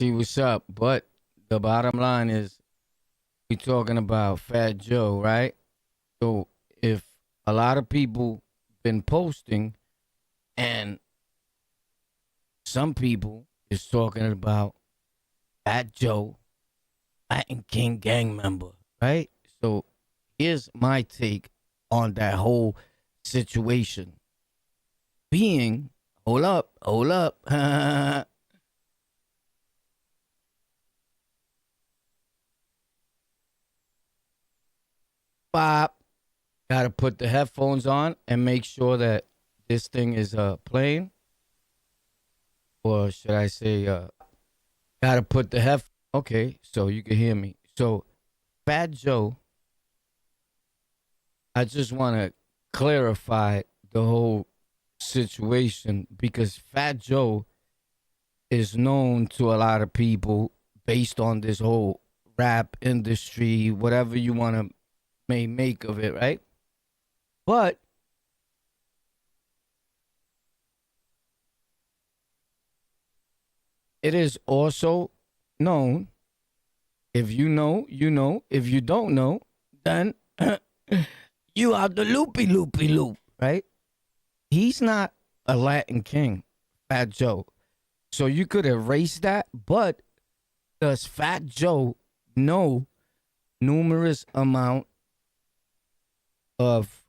See what's up. But the bottom line is we talking about Fat Joe, right? So if a lot of people been posting and some people is talking about Fat Joe, Latin King gang member, right? So here's my take on that whole situation. Being, hold up. Pop. Got to put the headphones on and make sure that this thing is playing. Or should I say, got to put the head. Okay, so you can hear me. So, Fat Joe, I just want to clarify the whole situation because Fat Joe is known to a lot of people based on this whole rap industry, whatever you want to make of it, right? But it is also known. If you know, you know. If you don't know, then you are the loop, right? He's not a Latin king, Fat Joe. So you could erase that, but does Fat Joe know numerous amount of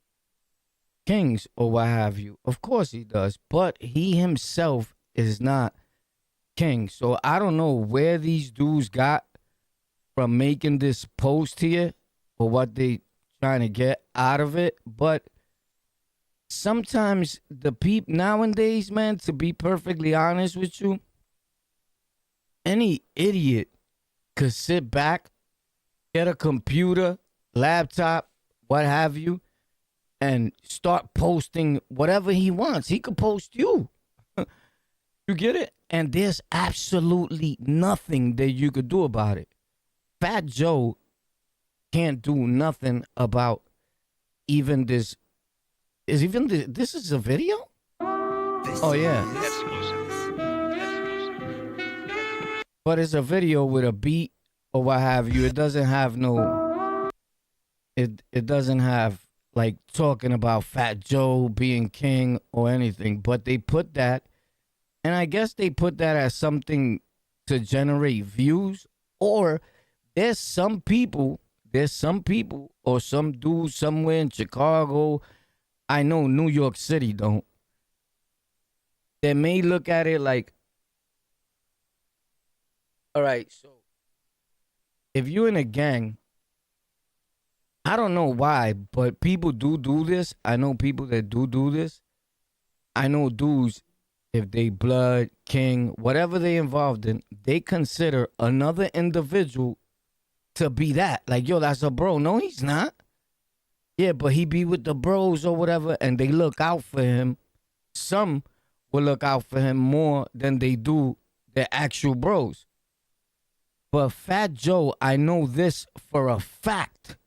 kings or what have you? Of course he does, but he himself is not king. So I don't know where these dudes got from making this post here or what they trying to get out of it, but sometimes the peep nowadays, man, to be perfectly honest with you, any idiot could sit back, get a computer, laptop, what have you, and start posting whatever he wants. He could post you. You get it? And there's absolutely nothing that you could do about it. Fat Joe can't do nothing about even this. This is a video? Oh, yeah. But it's a video with a beat or what have you. It doesn't have no. It doesn't have like talking about Fat Joe being king or anything. But they put that, and I guess they put that as something to generate views. Or there's some people or some dude somewhere in Chicago. I know New York City don't. They may look at it like, all right, so if you're in a gang, I don't know why, but people do this. I know people that do this. I know dudes, if they blood, king, whatever they involved in, they consider another individual to be that. Like, yo, that's a bro. No, he's not. Yeah, but he be with the bros or whatever, and they look out for him. Some will look out for him more than they do their actual bros. But Fat Joe, I know this for a fact,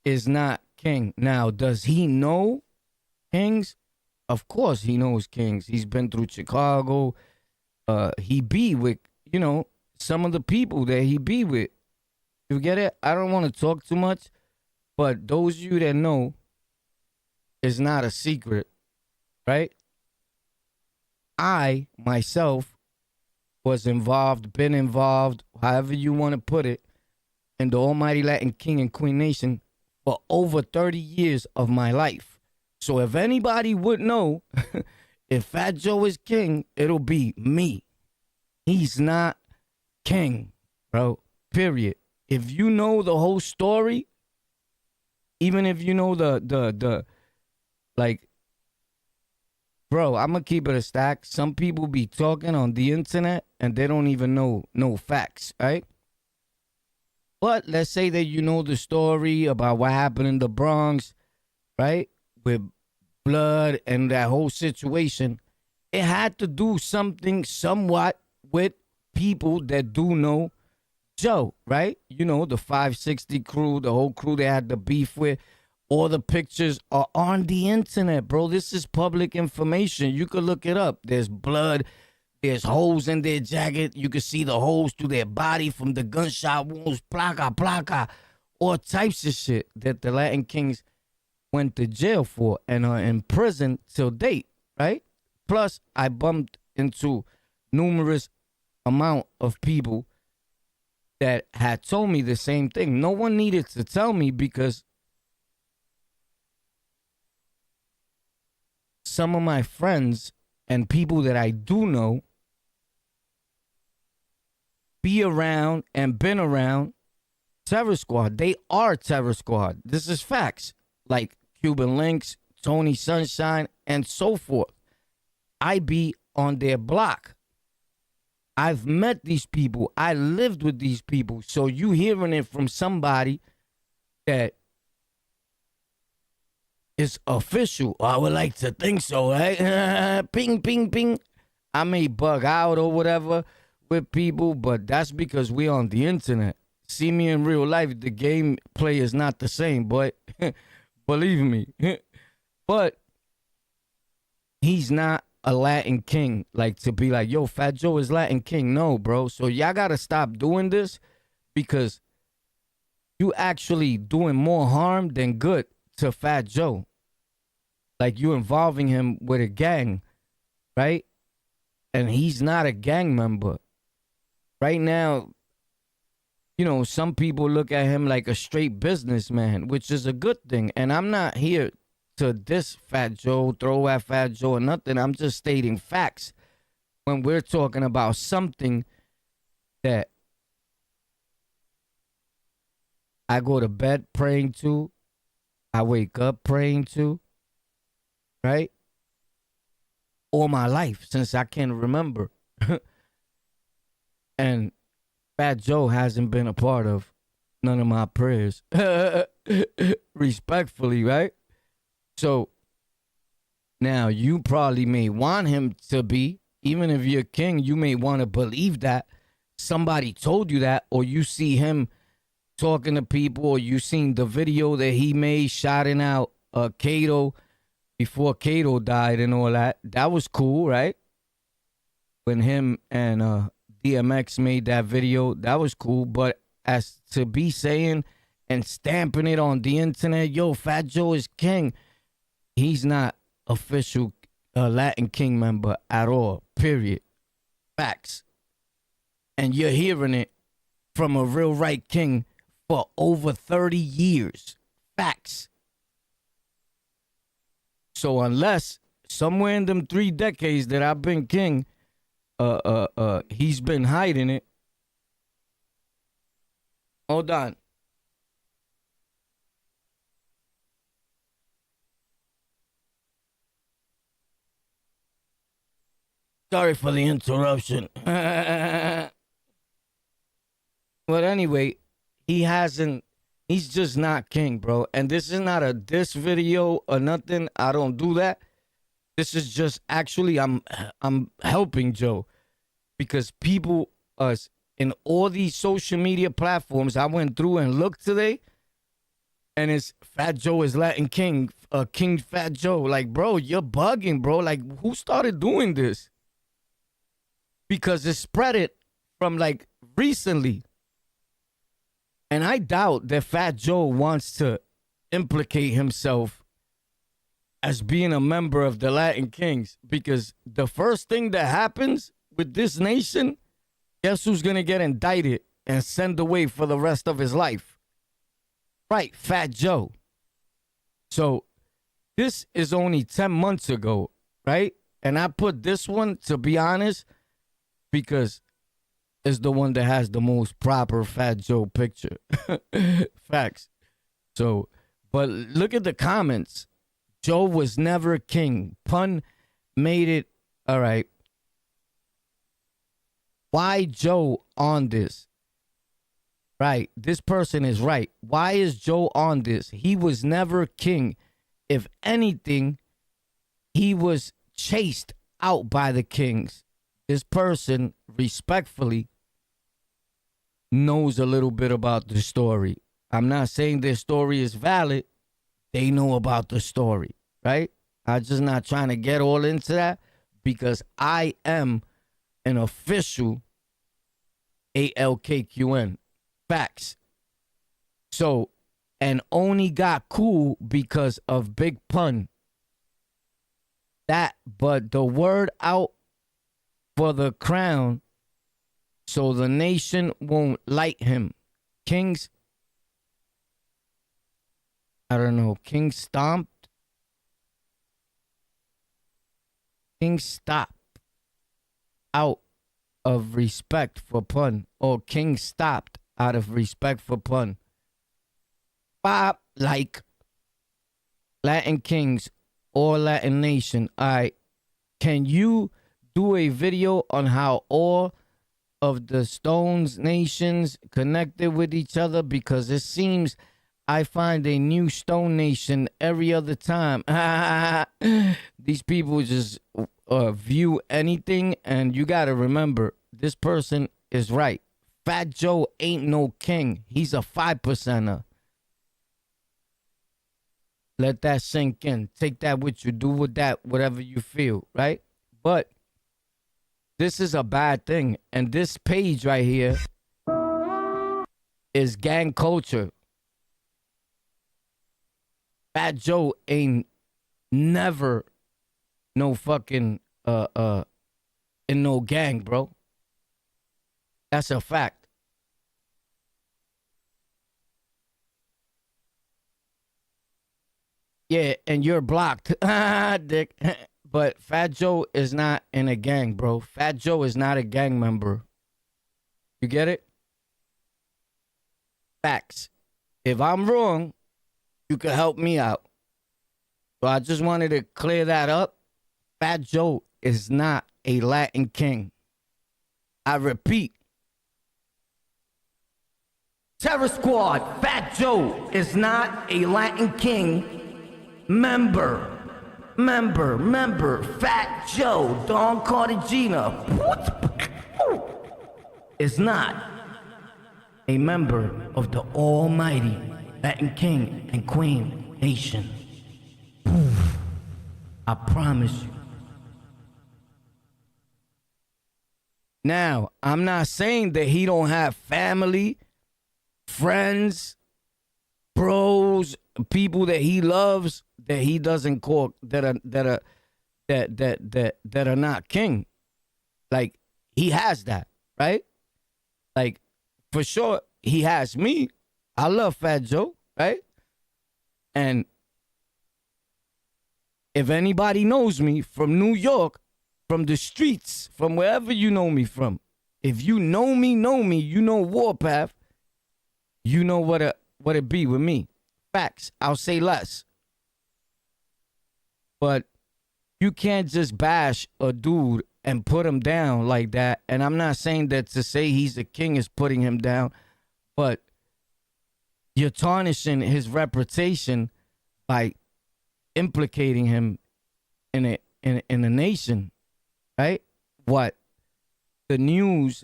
is not king. Now, does he know kings? Of course he knows kings. He's been through Chicago. He be with, some of the people that he be with. You get it? I don't want to talk too much. But those of you that know, it's not a secret, right? I, myself, was involved, been involved, however you want to put it, in the Almighty Latin King and Queen Nation for over 30 years of my life. So if anybody would know, if Fat Joe is king, it'll be me. He's not king, bro, period. If you know the whole story, even if you know the like, bro, I'm gonna keep it a stack. Some people be talking on the internet and they don't even know no facts, right? But let's say that you know the story about what happened in the Bronx, right? With blood and that whole situation. It had to do something somewhat with people that do know Joe, right? You know, the 560 crew, the whole crew they had the beef with. All the pictures are on the internet, bro. This is public information. You could look it up. There's blood. There's holes in their jacket. You can see the holes through their body from the gunshot wounds, placa, placa, all types of shit that the Latin Kings went to jail for and are in prison till date, right? Plus, I bumped into numerous amount of people that had told me the same thing. No one needed to tell me because some of my friends and people that I do know be around and been around Terror Squad. They are Terror Squad. This is facts. Like Cuban Links, Tony Sunshine, and so forth. I be on their block. I've met these people. I lived with these people. So you hearing it from somebody that is official. I would like to think so, right? Ping, ping, ping. I may bug out or whatever with people, but that's because we on the internet. See me in real life, the gameplay is not the same, but believe me. But he's not a Latin King, like to be like, yo, Fat Joe is Latin King. No, bro. So y'all gotta stop doing this because you actually doing more harm than good to Fat Joe. Like you involving him with a gang, right? And he's not a gang member. Right now, you know, some people look at him like a straight businessman, which is a good thing. And I'm not here to diss Fat Joe, throw at Fat Joe or nothing. I'm just stating facts when we're talking about something that I go to bed praying to, I wake up praying to, right? All my life since I can remember. And Fat Joe hasn't been a part of none of my prayers. Respectfully, right? So now you probably may want him to be, even if you're king, you may want to believe that somebody told you that, or you see him talking to people, or you seen the video that he made shouting out Kato before Kato died and all that. That was cool, right? When him and DMX made that video, that was cool. But as to be saying and stamping it on the internet, yo, Fat Joe is king. He's not official Latin King member at all, period. Facts. And you're hearing it from a real right king for over 30 years. Facts. So unless somewhere in them 3 decades that I've been king, he's been hiding it. Hold on. Sorry for the interruption. But anyway, he's just not king, bro. And this is not a diss video or nothing. I don't do that. This is just actually I'm helping Joe because people in all these social media platforms I went through and looked today, and it's Fat Joe is Latin King, King Fat Joe. Like, bro, you're bugging, bro. Like, who started doing this? Because it spread it from like recently. And I doubt that Fat Joe wants to implicate himself as being a member of the Latin Kings, because the first thing that happens with this nation, guess who's going to get indicted and sent away for the rest of his life? Right, Fat Joe. So this is only 10 months ago, right? And I put this one, to be honest, because it's the one that has the most proper Fat Joe picture. Facts. So, but look at the comments. Joe was never king. Pun made it. All right. Why Joe on this? Right. This person is right. Why is Joe on this? He was never king. If anything, he was chased out by the kings. This person, respectfully, knows a little bit about the story. I'm not saying their story is valid. They know about the story, right? I'm just not trying to get all into that because I am an official ALKQN. Facts. So, and only got cool because of Big Pun. But the word out for the crown, so the nation won't like him. Kings, I don't know, King stomped? King stopped out of respect for Pun. Or King stopped out of respect for Pun. Pop, like Latin Kings or Latin Nation. Alright, can you do a video on how all of the Stones nations connected with each other? Because it seems I find a new Stone Nation every other time. These people just view anything, and you gotta remember, this person is right. Fat Joe ain't no king. He's a 5%er. Let that sink in. Take that with you. Do with that whatever you feel, right? But this is a bad thing. And this page right here is gang culture. Fat Joe ain't never no fucking in no gang, bro. That's a fact. Yeah, and you're blocked. Dick. But Fat Joe is not in a gang, bro. Fat Joe is not a gang member. You get it? Facts. If I'm wrong, you can help me out. So I just wanted to clear that up. Fat Joe is not a Latin king. I repeat. Terror Squad, Fat Joe is not a Latin king. Member, Fat Joe, Don Cartagena is not a member of the almighty Latin King and Queen Nation. I promise you. Now, I'm not saying that he don't have family, friends, bros, people that he loves that he doesn't call that are not king. Like, he has that, right? Like, for sure, he has me. I love Fat Joe, right? And if anybody knows me from New York, from the streets, from wherever you know me from, if you know me, you know Warpath, you know what it be with me. Facts. I'll say less. But you can't just bash a dude and put him down like that. And I'm not saying that to say he's a king is putting him down, but you're tarnishing his reputation by implicating him in a nation, right? What the news,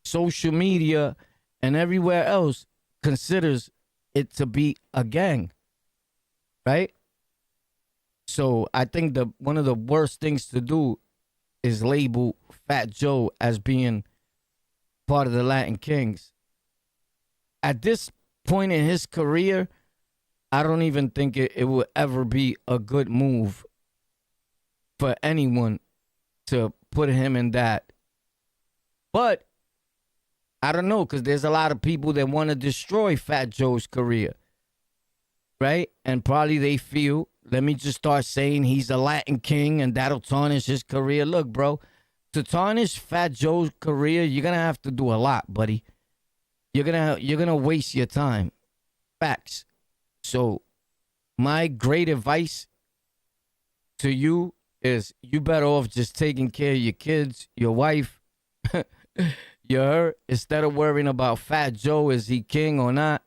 social media, and everywhere else considers it to be a gang, right? So I think one of the worst things to do is label Fat Joe as being part of the Latin Kings. At this point in his career, I don't even think it will ever be a good move for anyone to put him in that. But I don't know, because there's a lot of people that want to destroy Fat Joe's career, right? And probably they feel, let me just start saying he's a Latin king and that'll tarnish his career. Look, bro, to tarnish Fat Joe's career, you're going to have to do a lot, buddy. You're gonna waste your time. Facts. So my great advice to you is you better off just taking care of your kids, your wife, your instead of worrying about Fat Joe, is he king or not?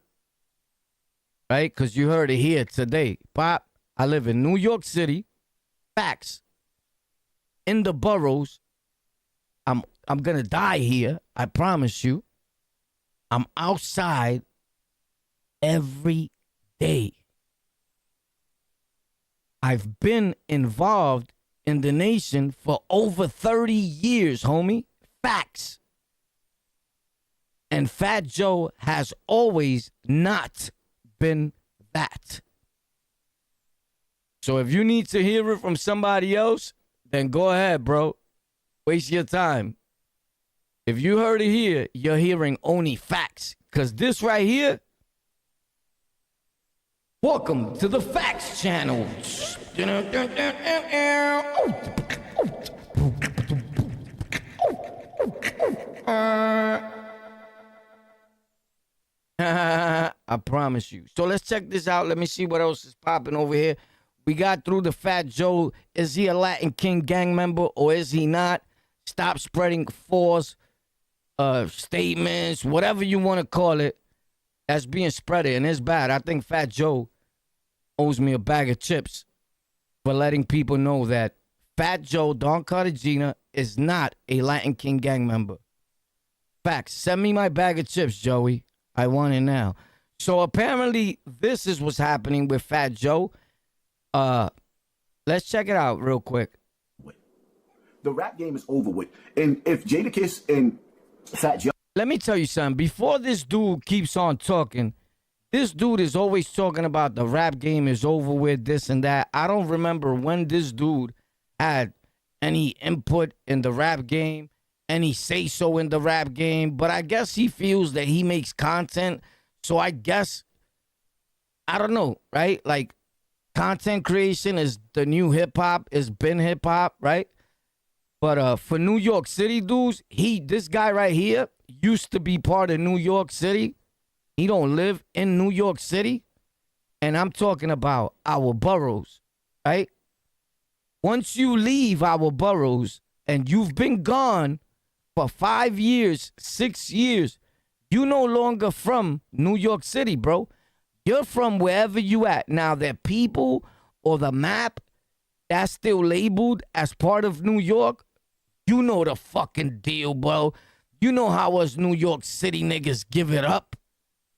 Right? Because you heard it here today. Pop, I live in New York City. Facts. In the boroughs. I'm gonna die here. I promise you. I'm outside every day. I've been involved in the nation for over 30 years, homie. Facts. And Fat Joe has always not been that. So if you need to hear it from somebody else, then go ahead, bro. Waste your time. If you heard it here, you're hearing only facts. Because this right here, welcome to the Facts Channel. I promise you. So let's check this out. Let me see what else is popping over here. We got through the Fat Joe. Is he a Latin King gang member or is he not? Stop spreading false statements, whatever you want to call it, that's being spreaded, and it's bad. I think Fat Joe owes me a bag of chips for letting people know that Fat Joe, Don Cartagena, is not a Latin King gang member. Facts. Send me my bag of chips, Joey. I want it now. So apparently this is what's happening with Fat Joe. Let's check it out real quick. The rap game is over with. And if Jadakiss and Fat Joe... Let me tell you something. Before this dude keeps on talking, this dude is always talking about the rap game is over with, this and that. I don't remember when this dude had any input in the rap game, any say-so in the rap game, but I guess he feels that he makes content. So I guess, I don't know, right? Like, content creation is the new hip-hop, it's been hip-hop, right? But for New York City dudes, this guy right here used to be part of New York City. He don't live in New York City. And I'm talking about our boroughs, right? Once you leave our boroughs and you've been gone for 5 years, 6 years, you no longer from New York City, bro. You're from wherever you at. Now, the people or the map that's still labeled as part of New York, you know the fucking deal, bro. You know how us New York City niggas give it up.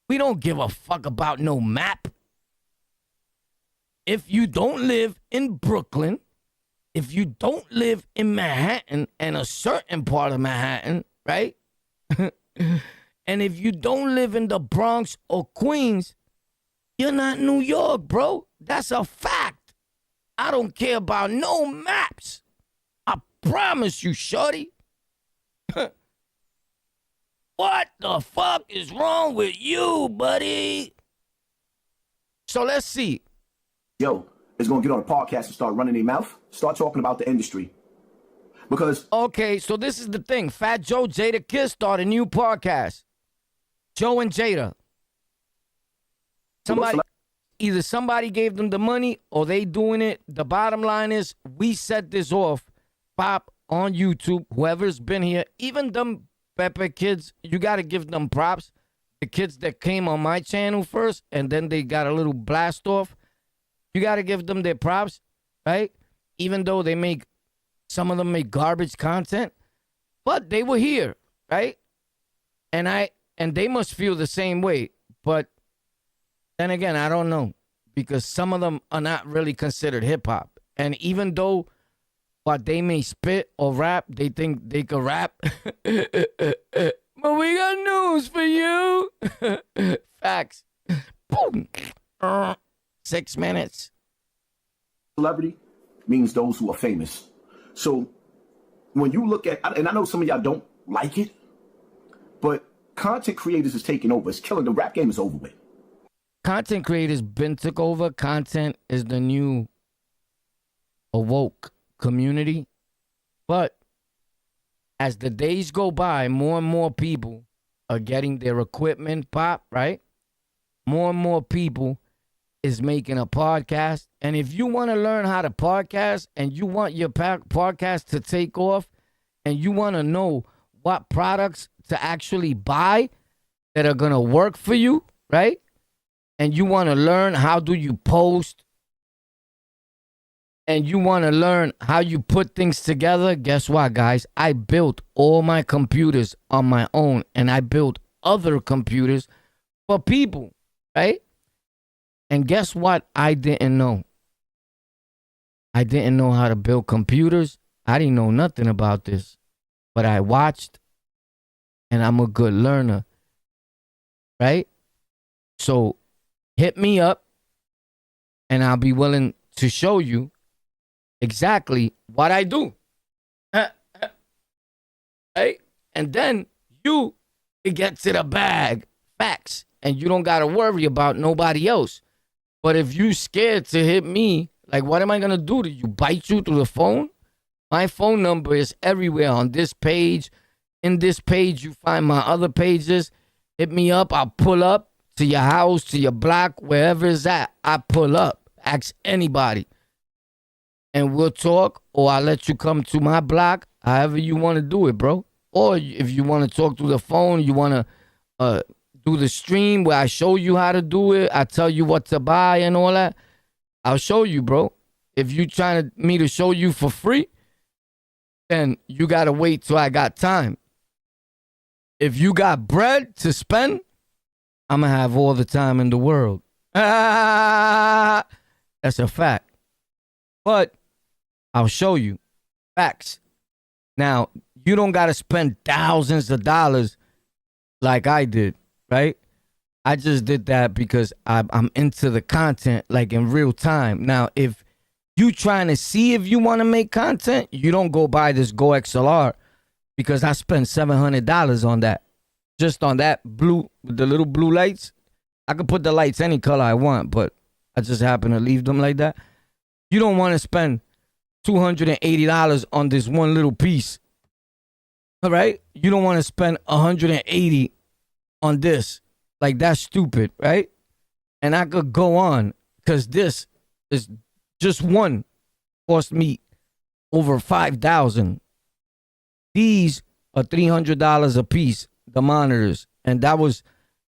We don't give a fuck about no map. If you don't live in Brooklyn, if you don't live in Manhattan and a certain part of Manhattan, right? And if you don't live in the Bronx or Queens, you're not New York, bro. That's a fact. I don't care about no maps. I promise you, shorty. What the fuck is wrong with you, buddy? So let's see. Joe is going to get on a podcast and start running their mouth, start talking about the industry. Because... Okay, so this is the thing. Fat Joe, Jadakiss start a new podcast. Joe and Jada. Either somebody gave them the money or they doing it. The bottom line is we set this off, Pop, on YouTube. Whoever's been here, even them Pepper kids, you got to give them props. The kids that came on my channel first and then they got a little blast off. You got to give them their props, right? Even though some of them make garbage content, but they were here, right? And they must feel the same way. But then again, I don't know, because some of them are not really considered hip hop. And even though what they may spit or rap, they think they could rap. But we got news for you. Facts. Boom. 6 minutes. Celebrity means those who are famous. So when you look at, and I know some of y'all don't like it, but content creators is taking over. It's killing. The rap game is over with. Content creators been took over. Content is the new awoke community. But as the days go by, more and more people are getting their equipment, Pop, right? More and more people is making a podcast. And if you want to learn how to podcast and you want your podcast to take off and you want to know what products to actually buy that are going to work for you, right? And you want to learn how do you post and you want to learn how you put things together, guess what, guys? I built all my computers on my own and I built other computers for people, right? And guess what I didn't know? I didn't know how to build computers. I didn't know nothing about this. but I watched and I'm a good learner, right? So hit me up and I'll be willing to show you exactly what I do. Right? And then you can get to the bag. Facts. And you don't got to worry about nobody else. But if you scared to hit me, like, what am I going to do to you? Bite you through the phone? My phone number is everywhere on this page. In this page, you find my other pages. Hit me up. I'll pull up to your house, to your block, wherever it's at. I pull up. Ask anybody. And we'll talk, or I'll let you come to my block, however you want to do it, bro. Or if you want to talk through the phone, you want to do the stream where I show you how to do it, I tell you what to buy and all that, I'll show you, bro. If you trying me to show you for free, then you got to wait till I got time. If you got bread to spend, I'm going to have all the time in the world. That's a fact. But I'll show you. Facts. Now, you don't got to spend thousands of dollars like I did, right? I just did that because I'm into the content like in real time. Now, if you trying to see if you want to make content, you don't go buy this Go XLR because I spent $700 on that. Just on that blue, the little blue lights. I could put the lights any color I want, but I just happen to leave them like that. You don't want to spend $280 on this one little piece. All right? You don't want to spend $180 on this. Like, that's stupid, right? And I could go on because this is just one cost me over $5,000. These are $300 a piece, the monitors, and that was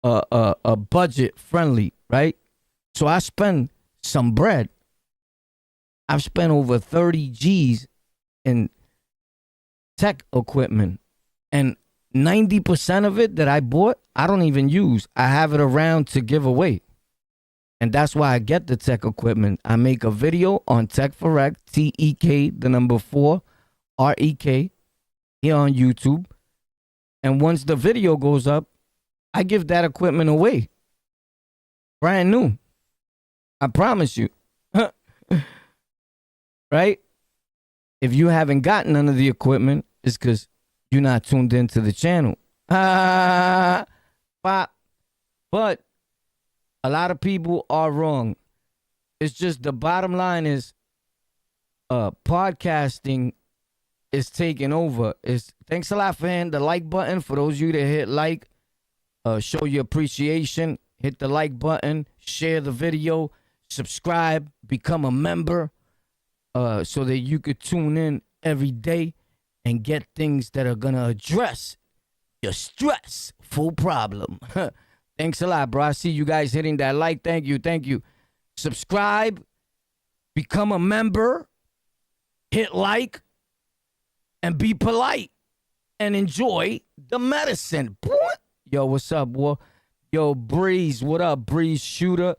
a budget friendly, right? So I spend some bread. I've spent over 30 G's in tech equipment, and 90% of it that I bought, I don't even use. I have it around to give away. And that's why I get the tech equipment. I make a video on Tech for Rec, TEK, the number 4, REK, here on YouTube. And once the video goes up, I give that equipment away. Brand new. I promise you. Right? If you haven't gotten none of the equipment, it's because you're not tuned into the channel. But a lot of people are wrong. It's just the bottom line is podcasting is taking over. Thanks a lot for hitting the like button. For those of you that hit like, show your appreciation. Hit the like button, share the video, subscribe, become a member. So that you could tune in every day and get things that are going to address your stressful problem. Thanks a lot, bro. I see you guys hitting that like. Thank you. Thank you. Subscribe, become a member, hit like, and be polite and enjoy the medicine. Yo, what's up, boy? Yo, Breeze, what up, Breeze Shooter?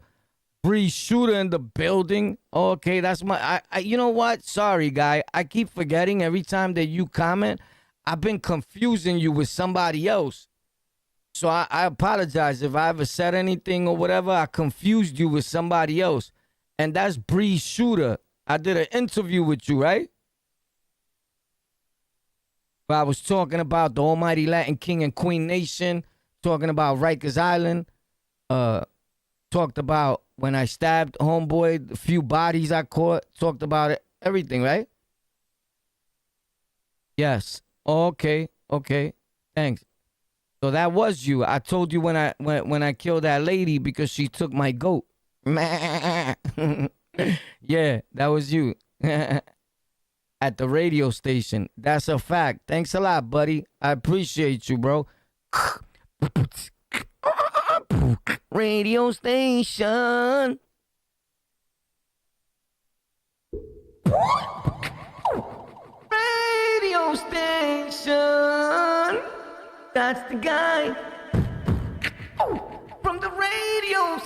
Breeze Shooter in the building. Okay, that's my... you know what? Sorry, guy. I keep forgetting every time that you comment. I've been confusing you with somebody else. So I apologize if I ever said anything or whatever. I confused you with somebody else. And that's Breeze Shooter. I did an interview with you, right? Where I was talking about the almighty Latin King and Queen Nation. Talking about Rikers Island. Talked about when I stabbed homeboy, the few bodies I caught, talked about it, everything, right? Yes. Okay. Thanks. So that was you. I told you when I killed that lady because she took my goat. Yeah, that was you. At the radio station. That's a fact. Thanks a lot, buddy. I appreciate you, bro. Radio station. Radio station. That's the guy from the radio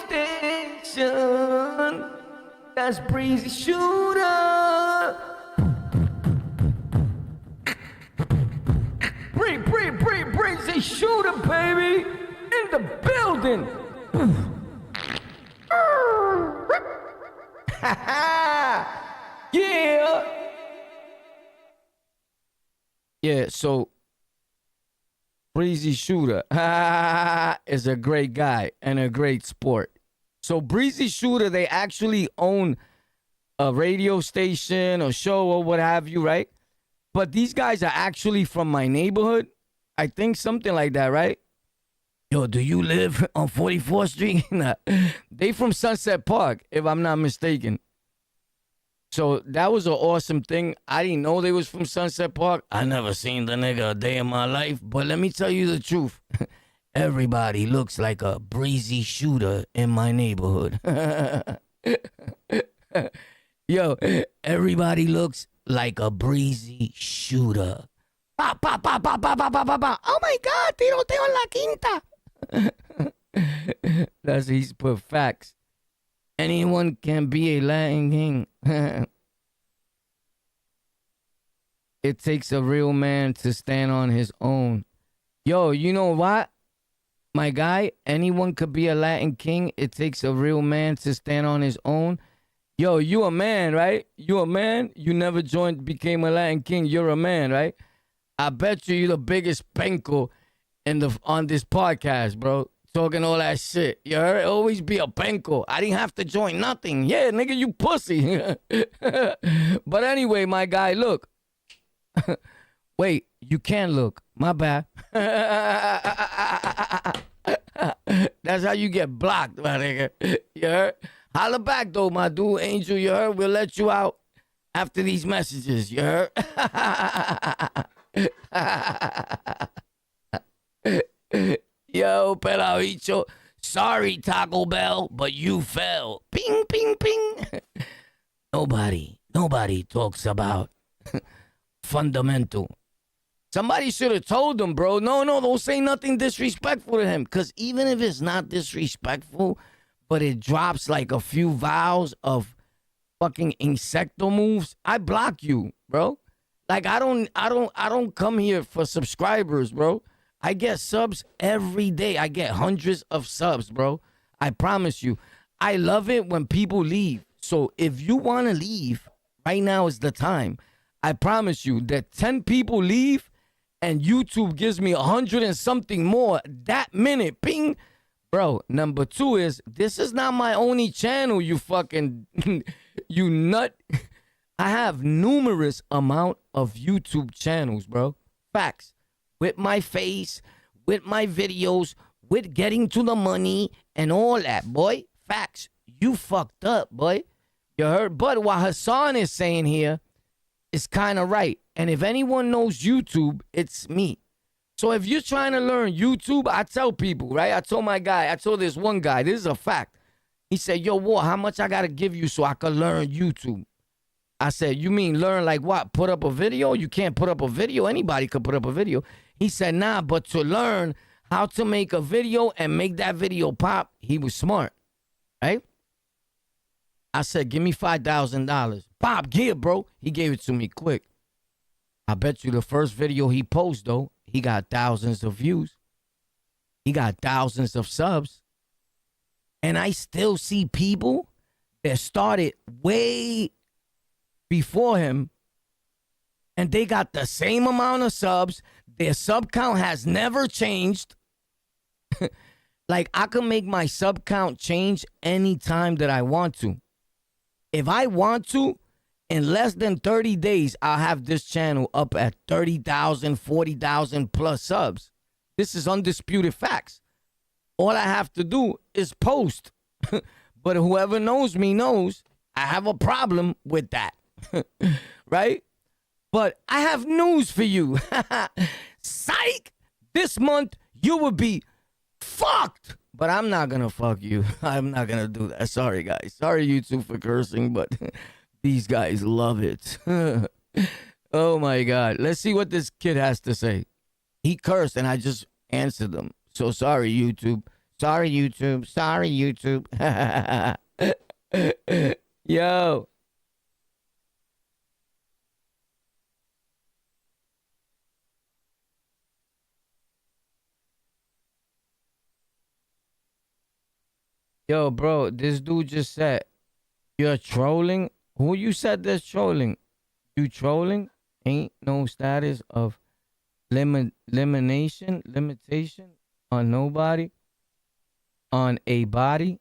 station. That's Breezy Shooter. Breezy Shooter, baby, in the building. Yeah. Yeah, so Breezy Shooter is a great guy and a great sport. So Breezy Shooter, they actually own a radio station or show or what have you, right? But these guys are actually from my neighborhood. I think something like that, right? Yo, do you live on 44th Street? Nah. They from Sunset Park, if I'm not mistaken. So that was an awesome thing. I didn't know they was from Sunset Park. I never seen the nigga a day in my life. But let me tell you the truth. Everybody looks like a Breezy Shooter in my neighborhood. Yo, everybody looks like a Breezy Shooter. Pa, pa, pa, pa, pa, pa, pa, pa, pa. Oh my God, tiroteo en la quinta. That's he's put facts. Anyone can be a Latin king. It takes a real man to stand on his own. Yo, you know what? My guy, anyone could be a Latin king. It takes a real man to stand on his own. Yo, you a man, right? You a man? You never became a Latin king. You're a man, right? I bet you're the biggest penco on this podcast, bro. Talking all that shit. You heard? Always be a penco. I didn't have to join nothing. Yeah, nigga, you pussy. But anyway, my guy, look. Wait, you can look. My bad. That's how you get blocked, my nigga. You heard? Holla back, though, my dude. Angel, you heard? We'll let you out after these messages. You heard? Yo, Pelavicho. Sorry, Taco Bell, but you fell. Ping, ping, ping. Nobody talks about fundamental. Somebody should have told him, bro. No, don't say nothing disrespectful to him. Because even if it's not disrespectful, but it drops like a few vowels of fucking insecto moves, I block you, bro. Like I don't come here for subscribers, bro. I get subs every day. I get hundreds of subs, bro. I promise you. I love it when people leave. So if you want to leave, right now is the time. I promise you that 10 people leave and YouTube gives me 100 and something more that minute. Ping. Bro, number 2 is this is not my only channel, you fucking, you nut. I have numerous amount of YouTube channels, bro. Facts. With my face, with my videos, with getting to the money and all that, boy. Facts. You fucked up, boy. You heard? But what Hassan is saying here is kind of right. And if anyone knows YouTube, it's me. So if you're trying to learn YouTube, I tell people, right? I told this one guy, this is a fact. He said, yo, what? How much I got to give you so I can learn YouTube? I said, you mean learn like what? Put up a video? You can't put up a video. Anybody could put up a video. He said, nah, but to learn how to make a video and make that video pop, he was smart, right? I said, give me $5,000. Bob, give, bro. He gave it to me quick. I bet you the first video he posted, though, he got thousands of views. He got thousands of subs. And I still see people that started way before him, and they got the same amount of subs. Their sub count has never changed. Like, I can make my sub count change anytime that I want to. If I want to, in less than 30 days, I'll have this channel up at 30,000, 40,000 plus subs. This is undisputed facts. All I have to do is post. But whoever knows me knows I have a problem with that. Right? But I have news for you. Psych! This month, you will be fucked. But I'm not going to fuck you. I'm not going to do that. Sorry, guys. Sorry, YouTube, for cursing, but these guys love it. Oh, my God. Let's see what this kid has to say. He cursed, and I just answered him. So sorry, YouTube. Sorry, YouTube. Sorry, YouTube. Yo. Yo, bro, this dude just said you're trolling. Who you said that's trolling? You trolling? Ain't no status of limitation on nobody, on a body.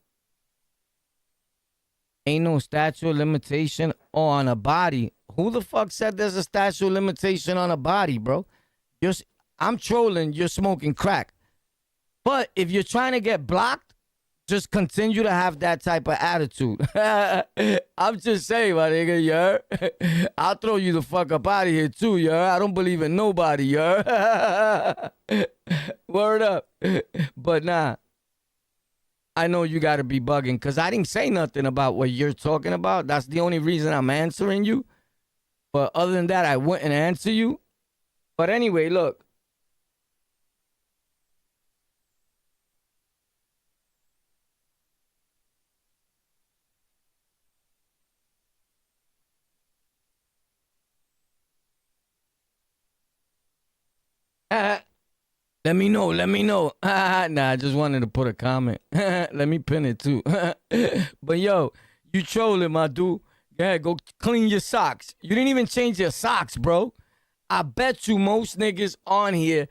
Ain't no statute of limitation on a body. Who the fuck said there's a statute of limitation on a body, bro? I'm trolling. You're smoking crack. But if you're trying to get blocked, just continue to have that type of attitude. I'm just saying, my nigga, you heard? I'll throw you the fuck up out of here, too, you heard? I don't believe in nobody, you heard? Word up. But nah, I know you got to be bugging because I didn't say nothing about what you're talking about. That's the only reason I'm answering you. But other than that, I wouldn't answer you. But anyway, look. Let me know. Let me know. Nah, I just wanted to put a comment. Let me pin it too. But yo, you trolling, my dude. Go ahead, go clean your socks. You didn't even change your socks, bro. I bet you most niggas on here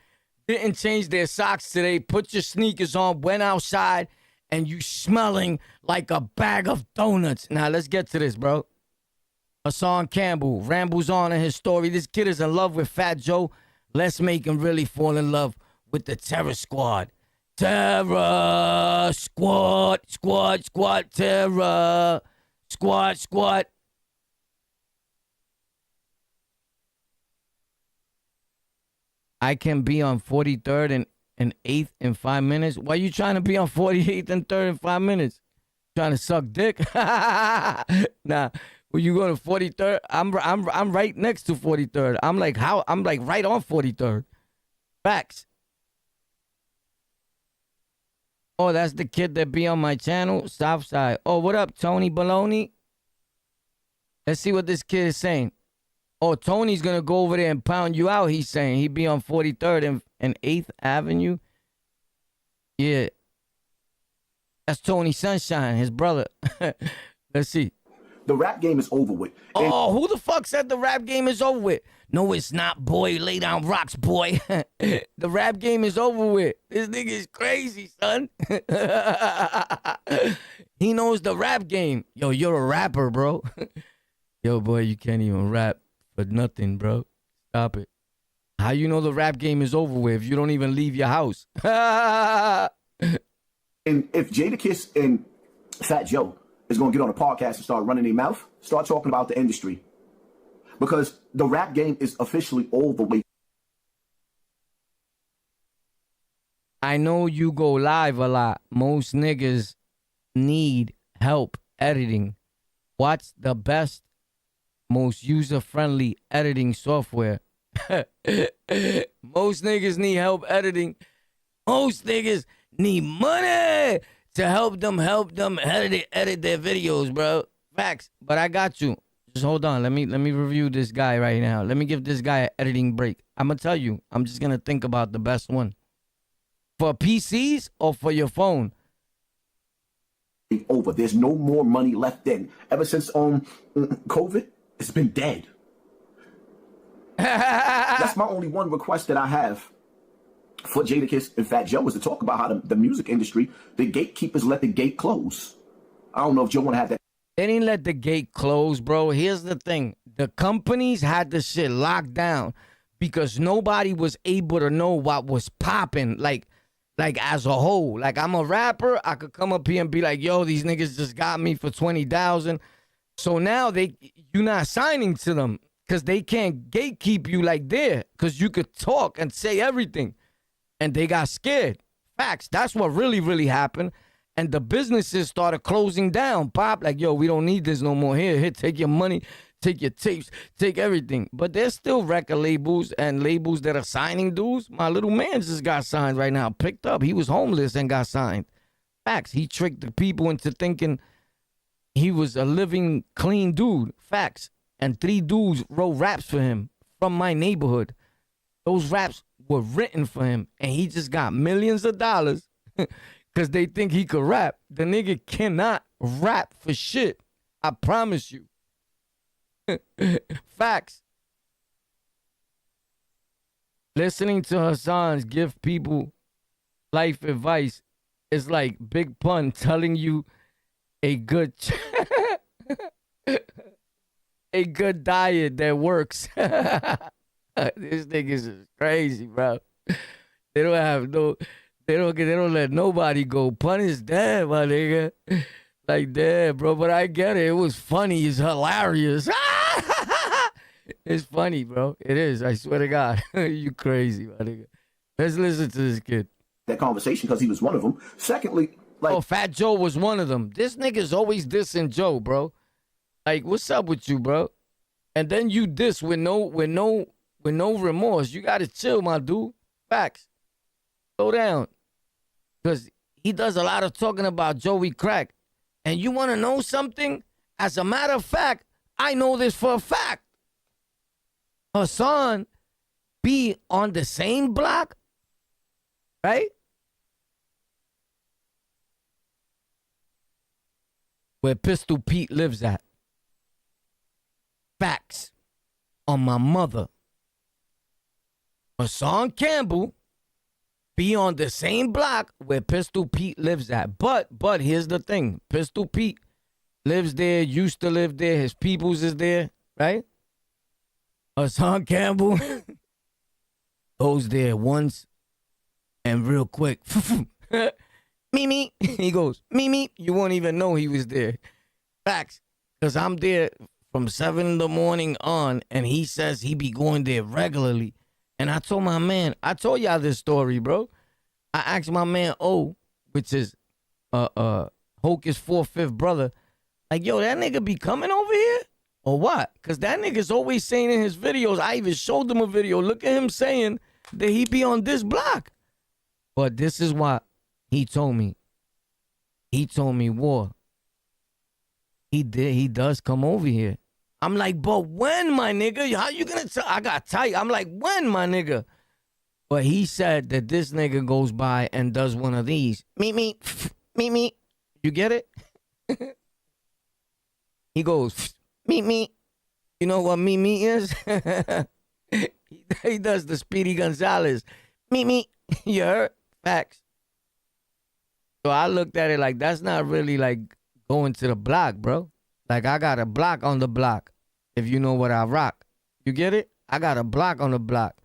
didn't change their socks today. Put your sneakers on, went outside, and you smelling like a bag of donuts. Now, let's get to this, bro. Hassan Campbell rambles on in his story. This kid is in love with Fat Joe. Let's make him really fall in love with the Terror Squad. Terror Squad, squad, squad, terror. Squad, squad. I can be on 43rd and 8th in 5 minutes. Why you trying to be on 48th and 3rd in 5 minutes? Trying to suck dick? Nah. When you go to 43rd, I'm right next to 43rd. I'm like right on 43rd. Facts. Oh, that's the kid that be on my channel, Southside. Oh, what up, Tony Baloney? Let's see what this kid is saying. Oh, Tony's gonna go over there and pound you out. He's saying he be on 43rd and 8th Avenue. Yeah, that's Tony Sunshine, his brother. Let's see. The rap game is over with. Oh, who the fuck said the rap game is over with? No, it's not, boy. Lay down rocks, boy. The rap game is over with. This nigga is crazy, son. He knows the rap game. Yo, you're a rapper, bro. Yo, boy, you can't even rap for nothing, bro. Stop it. How you know the rap game is over with if you don't even leave your house? And if Jadakiss and Fat Joe is going to get on a podcast and start running their mouth, start talking about the industry. Because the rap game is officially all the way. I know you go live a lot. Most niggas need help editing. What's the best, most user-friendly editing software? Most niggas need help editing. Most niggas need money to help them edit their videos, bro. Facts. But I got you. Just hold on. Let me review this guy right now. Let me give this guy an editing break. I'm gonna tell you. I'm just gonna think about the best one. For PCs or for your phone? Over. There's no more money left in. Ever since COVID, it's been dead. That's my only one request that I have for Jadakiss and Fat Joe is to talk about how the music industry, the gatekeepers let the gate close. I don't know if Joe want to have that. They didn't let the gate close, bro. Here's the thing. The companies had the shit locked down because nobody was able to know what was popping, like as a whole. Like, I'm a rapper. I could come up here and be like, yo, these niggas just got me for 20,000. So now you're not signing to them because they can't gatekeep you like there because you could talk and say everything. And they got scared. Facts. That's what really, really happened. And the businesses started closing down. Pop, like, yo, we don't need this no more. Here, take your money, take your tapes, take everything. But there's still record labels and labels that are signing dudes. My little man just got signed right now, picked up. He was homeless and got signed. Facts. He tricked the people into thinking he was a living, clean dude. Facts. And 3 dudes wrote raps for him from my neighborhood. Those raps were written for him, and he just got millions of dollars because they think he could rap. The nigga cannot rap for shit. I promise you. Facts. Listening to Hassan's give people life advice is like Big Pun telling you a good a good diet that works. These niggas is crazy, bro. They don't have no, they don't let nobody go. Pun is dead, my nigga. Like, damn, bro. But I get it. It was funny. It's hilarious. It's funny, bro. It is. I swear to God. You crazy, my nigga. Let's listen to this kid. That conversation because he was one of them. Secondly, like, oh, Fat Joe was one of them. This nigga's always dissing Joe, bro. Like, what's up with you, bro? And then you diss with no remorse. You gotta chill, my dude. Facts. Slow down. Because he does a lot of talking about Joey Crack. And you want to know something? As a matter of fact, I know this for a fact. Hassan be on the same block, right? Where Pistol Pete lives at. Facts. On my mother. Hassan Campbell be on the same block where Pistol Pete lives at. But here's the thing. Pistol Pete lives there, used to live there. His peoples is there, right? Hassan Campbell goes there once and real quick. Mimi. He goes, Mimi. You won't even know he was there. Facts. Because I'm there from 7 in the morning on, and he says he be going there regularly. And I told my man, I told y'all this story, bro. I asked my man O, which is Hocus 4/5 brother, like, yo, that nigga be coming over here? Or what? Because that nigga's always saying in his videos, I even showed him a video, look at him saying that he be on this block. But this is what he told me. He told me, War, he does come over here. I'm like, but when, my nigga? How you gonna tell? I got tight. I'm like, when, my nigga? But he said that this nigga goes by and does one of these. Meet me. You get it? He goes, meet me. You know what me is? He does the Speedy Gonzalez. Meet me. You heard? Facts. So I looked at it like, that's not really like going to the block, bro. Like, I got a block on the block, if you know what I rock. You get it? I got a block on the block.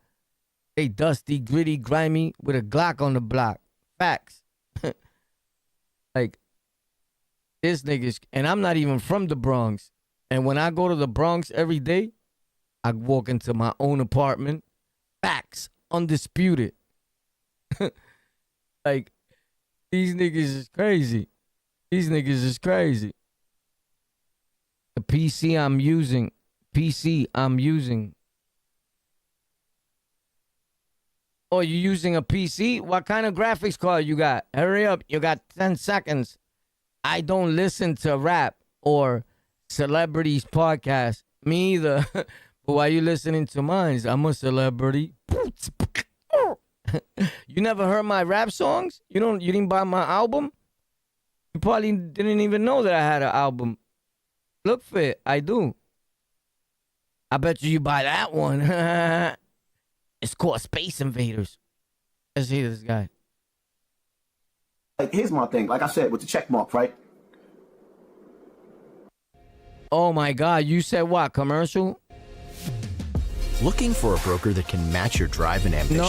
They dusty, gritty, grimy with a Glock on the block. Facts. Like, this nigga's, and I'm not even from the Bronx. And when I go to the Bronx every day, I walk into my own apartment. Facts. Undisputed. Like, these niggas is crazy. These niggas is crazy. The PC I'm using. Oh, you using a PC? What kind of graphics card you got? Hurry up. You got 10 seconds. I don't listen to rap or celebrities podcast. Me either. But why you listening to mine? I'm a celebrity. You never heard my rap songs? You didn't buy my album? You probably didn't even know that I had an album. Look fit, I do. I bet you buy that one. It's called Space Invaders. Let's hear this guy. like, here's my thing. Like I said, with the check mark, right? Oh my God, you said what? Commercial? Looking for a broker that can match your drive and ambition?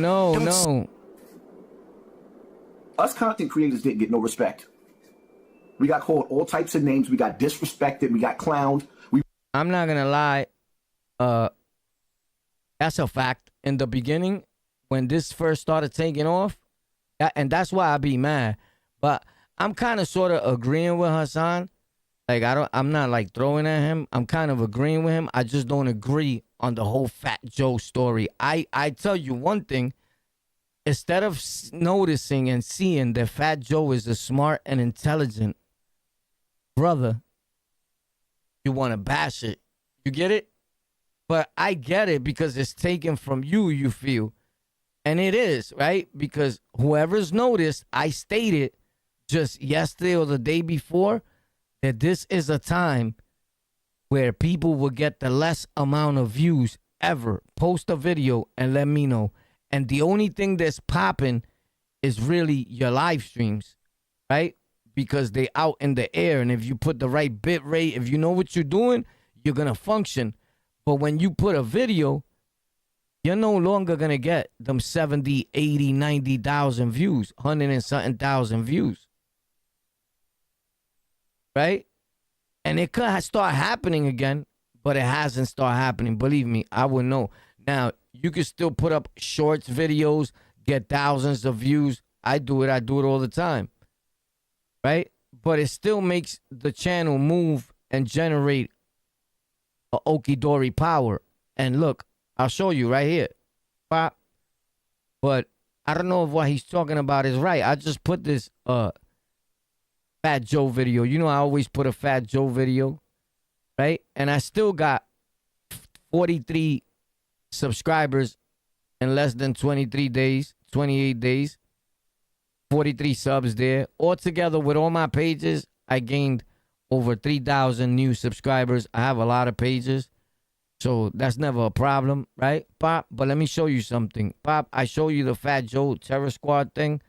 No. Us content creators didn't get no respect. We got called all types of names. We got disrespected. We got clowned. I'm not gonna lie. That's a fact. In the beginning, when this first started taking off, and that's why I be mad. But I'm kind of sort of agreeing with Hassan. Like, I'm not like throwing at him. I'm kind of agreeing with him. I just don't agree on the whole Fat Joe story. I tell you one thing. Instead of noticing and seeing that Fat Joe is a smart and intelligent brother, you want to bash it. You get it? But I get it because it's taken from you, you feel. And it is, right? Because whoever's noticed, I stated just yesterday or the day before that this is a time where people will get the less amount of views ever. Post a video and let me know. And the only thing that's popping is really your live streams, right? Because they out in the air. And if you put the right bit rate, if you know what you're doing, you're going to function. But when you put a video, you're no longer going to get them 70, 80, 90,000 views, 100 and something thousand views. Right? And it could start happening again, but it hasn't started happening. Believe me, I would know. Now, you can still put up shorts videos, get thousands of views. I do it all the time. Right? But it still makes the channel move and generate a okie-dory power. And look, I'll show you right here. Pop. But I don't know if what he's talking about is right. I just put this Fat Joe video. You know I always put a Fat Joe video, right? And I still got 43 subscribers in less than 23 days, 28 days. 43 subs there. Altogether with all my pages, I gained over 3,000 new subscribers. I have a lot of pages. So that's never a problem, right, Pop? But let me show you something. Pop, I show you the Fat Joe Terror Squad thing.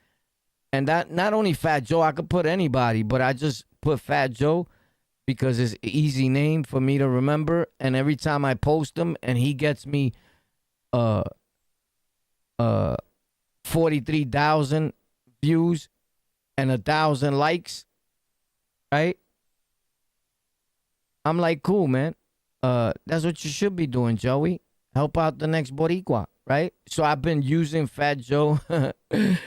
And that not only Fat Joe, I could put anybody, but I just put Fat Joe because it's an easy name for me to remember. And every time I post him and he gets me 43,000 views and 1,000 likes, right? I'm like, cool, man. That's what you should be doing, Joey. Help out the next Boricua, right? So I've been using Fat Joe for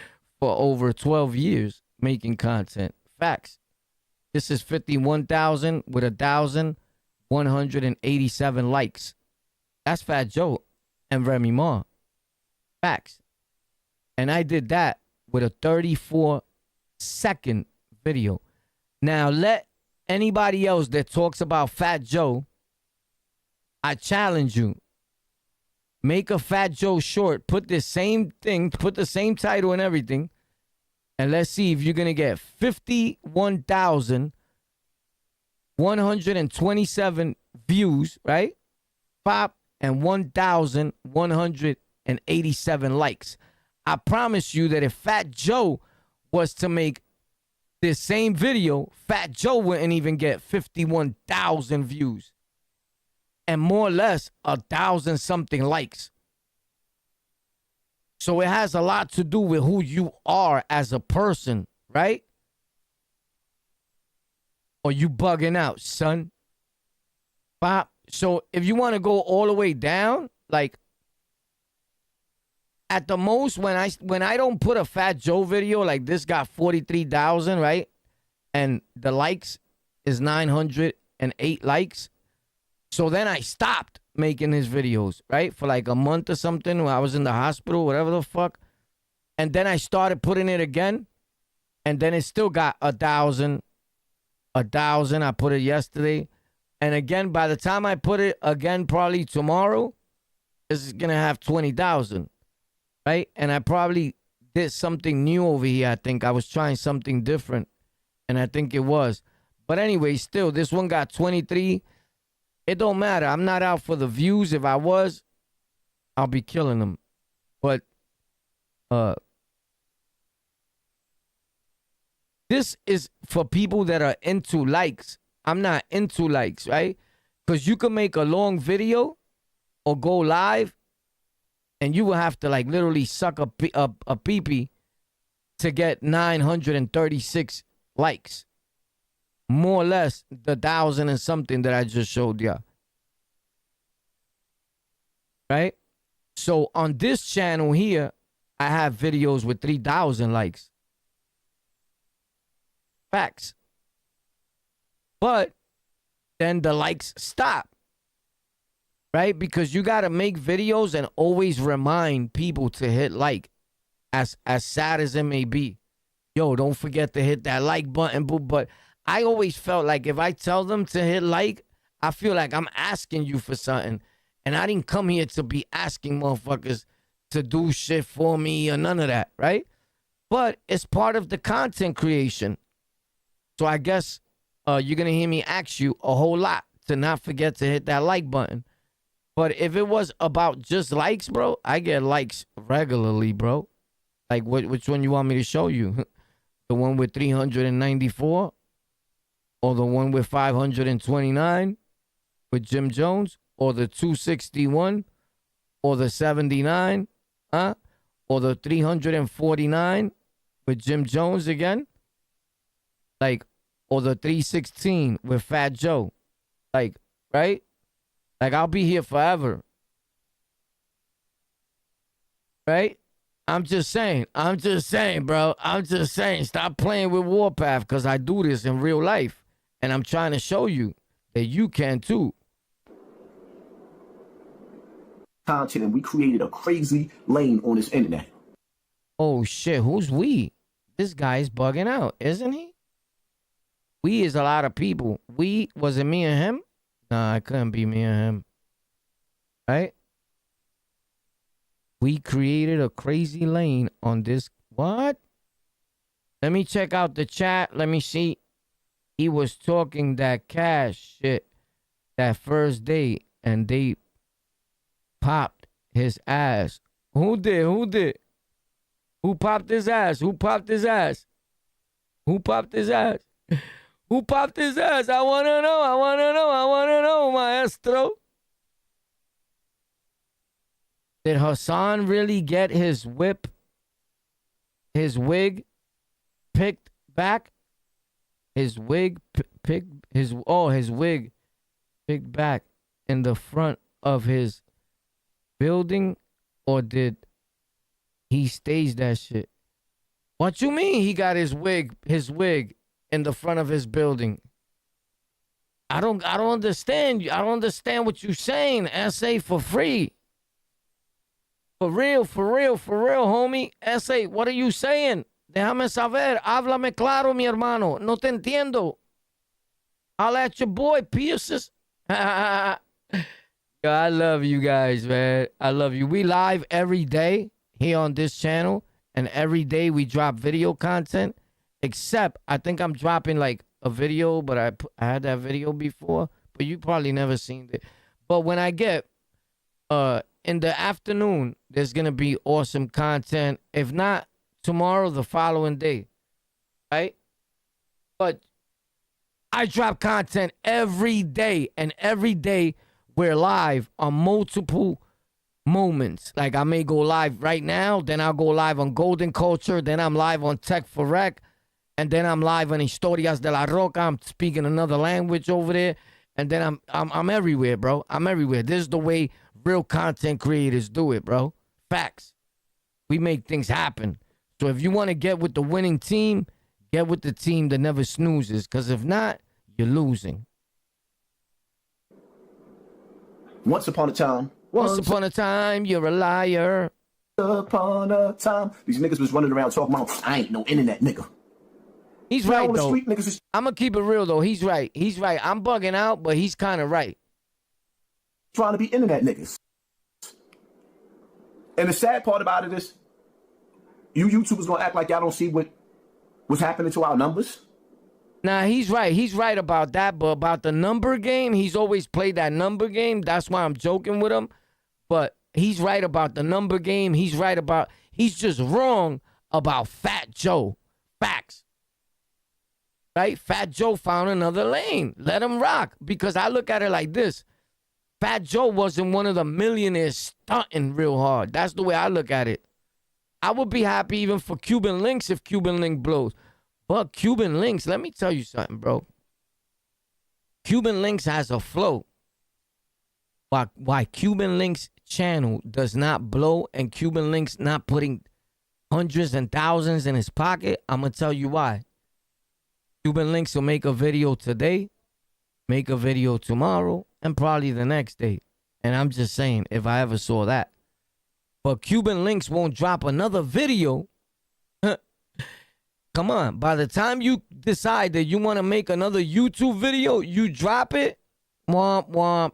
over 12 years making content. Facts. This is 51,000 with 1,187 likes. That's Fat Joe and Remy Ma. Facts. And I did that with a 34-second video. Now, let anybody else that talks about Fat Joe, I challenge you. Make a Fat Joe short. Put the same thing. Put the same title and everything. And let's see if you're going to get 51,127 views, right? Pop, and 1,187 likes. I promise you that if Fat Joe was to make this same video, Fat Joe wouldn't even get 51,000 views. And more or less 1,000 something likes. So it has a lot to do with who you are as a person, right? Or you bugging out, son. Pop. So if you want to go all the way down, like at the most when I don't put a Fat Joe video, like this got 43,000, right? And the likes is 908 likes. So then I stopped making his videos, right? For like a month or something when I was in the hospital, whatever the fuck. And then I started putting it again. And then it still got 1,000. I put it yesterday. And again, by the time I put it again, probably tomorrow, it's going to have 20,000, right? And I probably did something new over here. I think I was trying something different. And I think it was. But anyway, still, this one got 23. It don't matter. I'm not out for the views. If I was, I'll be killing them. But this is for people that are into likes. I'm not into likes, right? Because you can make a long video or go live and you will have to like literally suck a pee-pee to get 936 likes. More or less the 1,000 and something that I just showed you. Right? So on this channel here, I have videos with 3,000 likes. Facts. But then the likes stop. Right? Because you got to make videos and always remind people to hit like. As sad as it may be. Yo, don't forget to hit that like button. But I always felt like if I tell them to hit like, I feel like I'm asking you for something. And I didn't come here to be asking motherfuckers to do shit for me or none of that, right? But it's part of the content creation. So I guess you're going to hear me ask you a whole lot to not forget to hit that like button. But if it was about just likes, bro, I get likes regularly, bro. Like, which one you want me to show you? The one with 394? Or the one with 529 with Jim Jones? Or the 261? Or the 79? Huh? Or the 349 with Jim Jones again? Like, or the 316 with Fat Joe? Like, right? Like, I'll be here forever. Right? I'm just saying, bro. I'm just saying, stop playing with Warpath, because I do this in real life. And I'm trying to show you that you can too. Content, and we created a crazy lane on this internet. Oh, shit. Who's we? This guy is bugging out, isn't he? We is a lot of people. We, was it me and him? Nah, it couldn't be me and him. Right? We created a crazy lane on this. What? Let me check out the chat. Let me see. He was talking that cash shit that first day, and they popped his ass. Who did? Who did? Who popped his ass? Who popped his ass? Who popped his ass? Who popped his ass? I want to know. I want to know. I want to know, maestro. Did Hassan really get his wig picked back? His wig his wig picked back in the front of his building, or did he stage that shit? What you mean he got his wig in the front of his building? I don't understand you. I don't understand what you saying. SA for free. For real, homie. SA, what are you saying? Déjame saber. Háblame claro, mi hermano. No te entiendo. Holla at your boy, Pierces. Yo, I love you guys, man. I love you. We live every day here on this channel, and every day we drop video content, except I think I'm dropping like a video, but I had that video before, but you probably never seen it. But when I get in the afternoon, there's gonna be awesome content. If not tomorrow, the following day, right? But I drop content every day, and every day we're live on multiple moments. Like, I may go live right now, then I'll go live on Golden Culture, then I'm live on Tech for Rec, and then I'm live on Historias de la Roca. I'm speaking another language over there, and then I'm everywhere, bro. I'm everywhere. This is the way real content creators do it, bro. Facts. We make things happen. So if you want to get with the winning team, get with the team that never snoozes, because if not, you're losing. Once upon a time, you're a liar. upon a time, these niggas was running around talking about, I ain't no internet nigga. He's Now right, on the though. street, niggas is I'm going to keep it real, though. He's right. I'm bugging out, but he's kind of right. trying to be internet niggas. And the sad part about it is, you YouTubers gonna act like y'all don't see what's happening to our numbers. Nah, he's right. He's right about that. But about the number game, he's always played that number game. That's why I'm joking with him. But he's right about the number game. He's just wrong about Fat Joe. Facts. Right? Fat Joe found another lane. Let him rock. Because I look at it like this. Fat Joe wasn't one of the millionaires stunting real hard. That's the way I look at it. I would be happy even for Cuban Links if Cuban Link blows. But Cuban Links, let me tell you something, bro. Cuban Links has a flow. Why Cuban Links channel does not blow and Cuban Links not putting hundreds and thousands in his pocket, I'm going to tell you why. Cuban Links will make a video today, make a video tomorrow, and probably the next day. And I'm just saying, if I ever saw that. But Cuban Links won't drop another video. Come on. By the time you decide that you want to make another YouTube video, you drop it, womp, womp.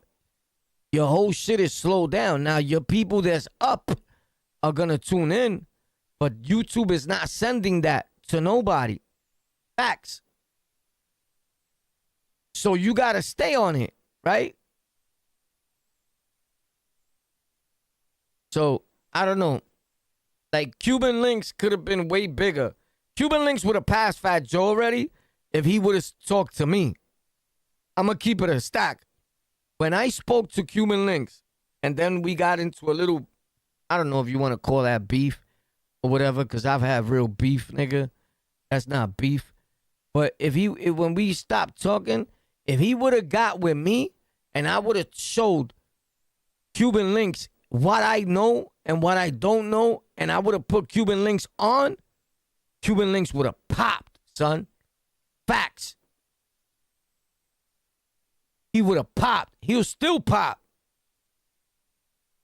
Your whole shit is slowed down. Now, your people that's up are going to tune in, but YouTube is not sending that to nobody. Facts. So you got to stay on it, right? So, I don't know. Like, Cuban Links could have been way bigger. Cuban Links would have passed Fat Joe already if he would have talked to me. I'm going to keep it a stack. When I spoke to Cuban Links, and then we got into a little, I don't know if you want to call that beef or whatever, because I've had real beef, nigga. That's not beef. But if when we stopped talking, if he would have got with me and I would have showed Cuban Links what I know and what I don't know, and I would have put Cuban Links on, Cuban Links would have popped, son. Facts. He would have popped. He'll still pop.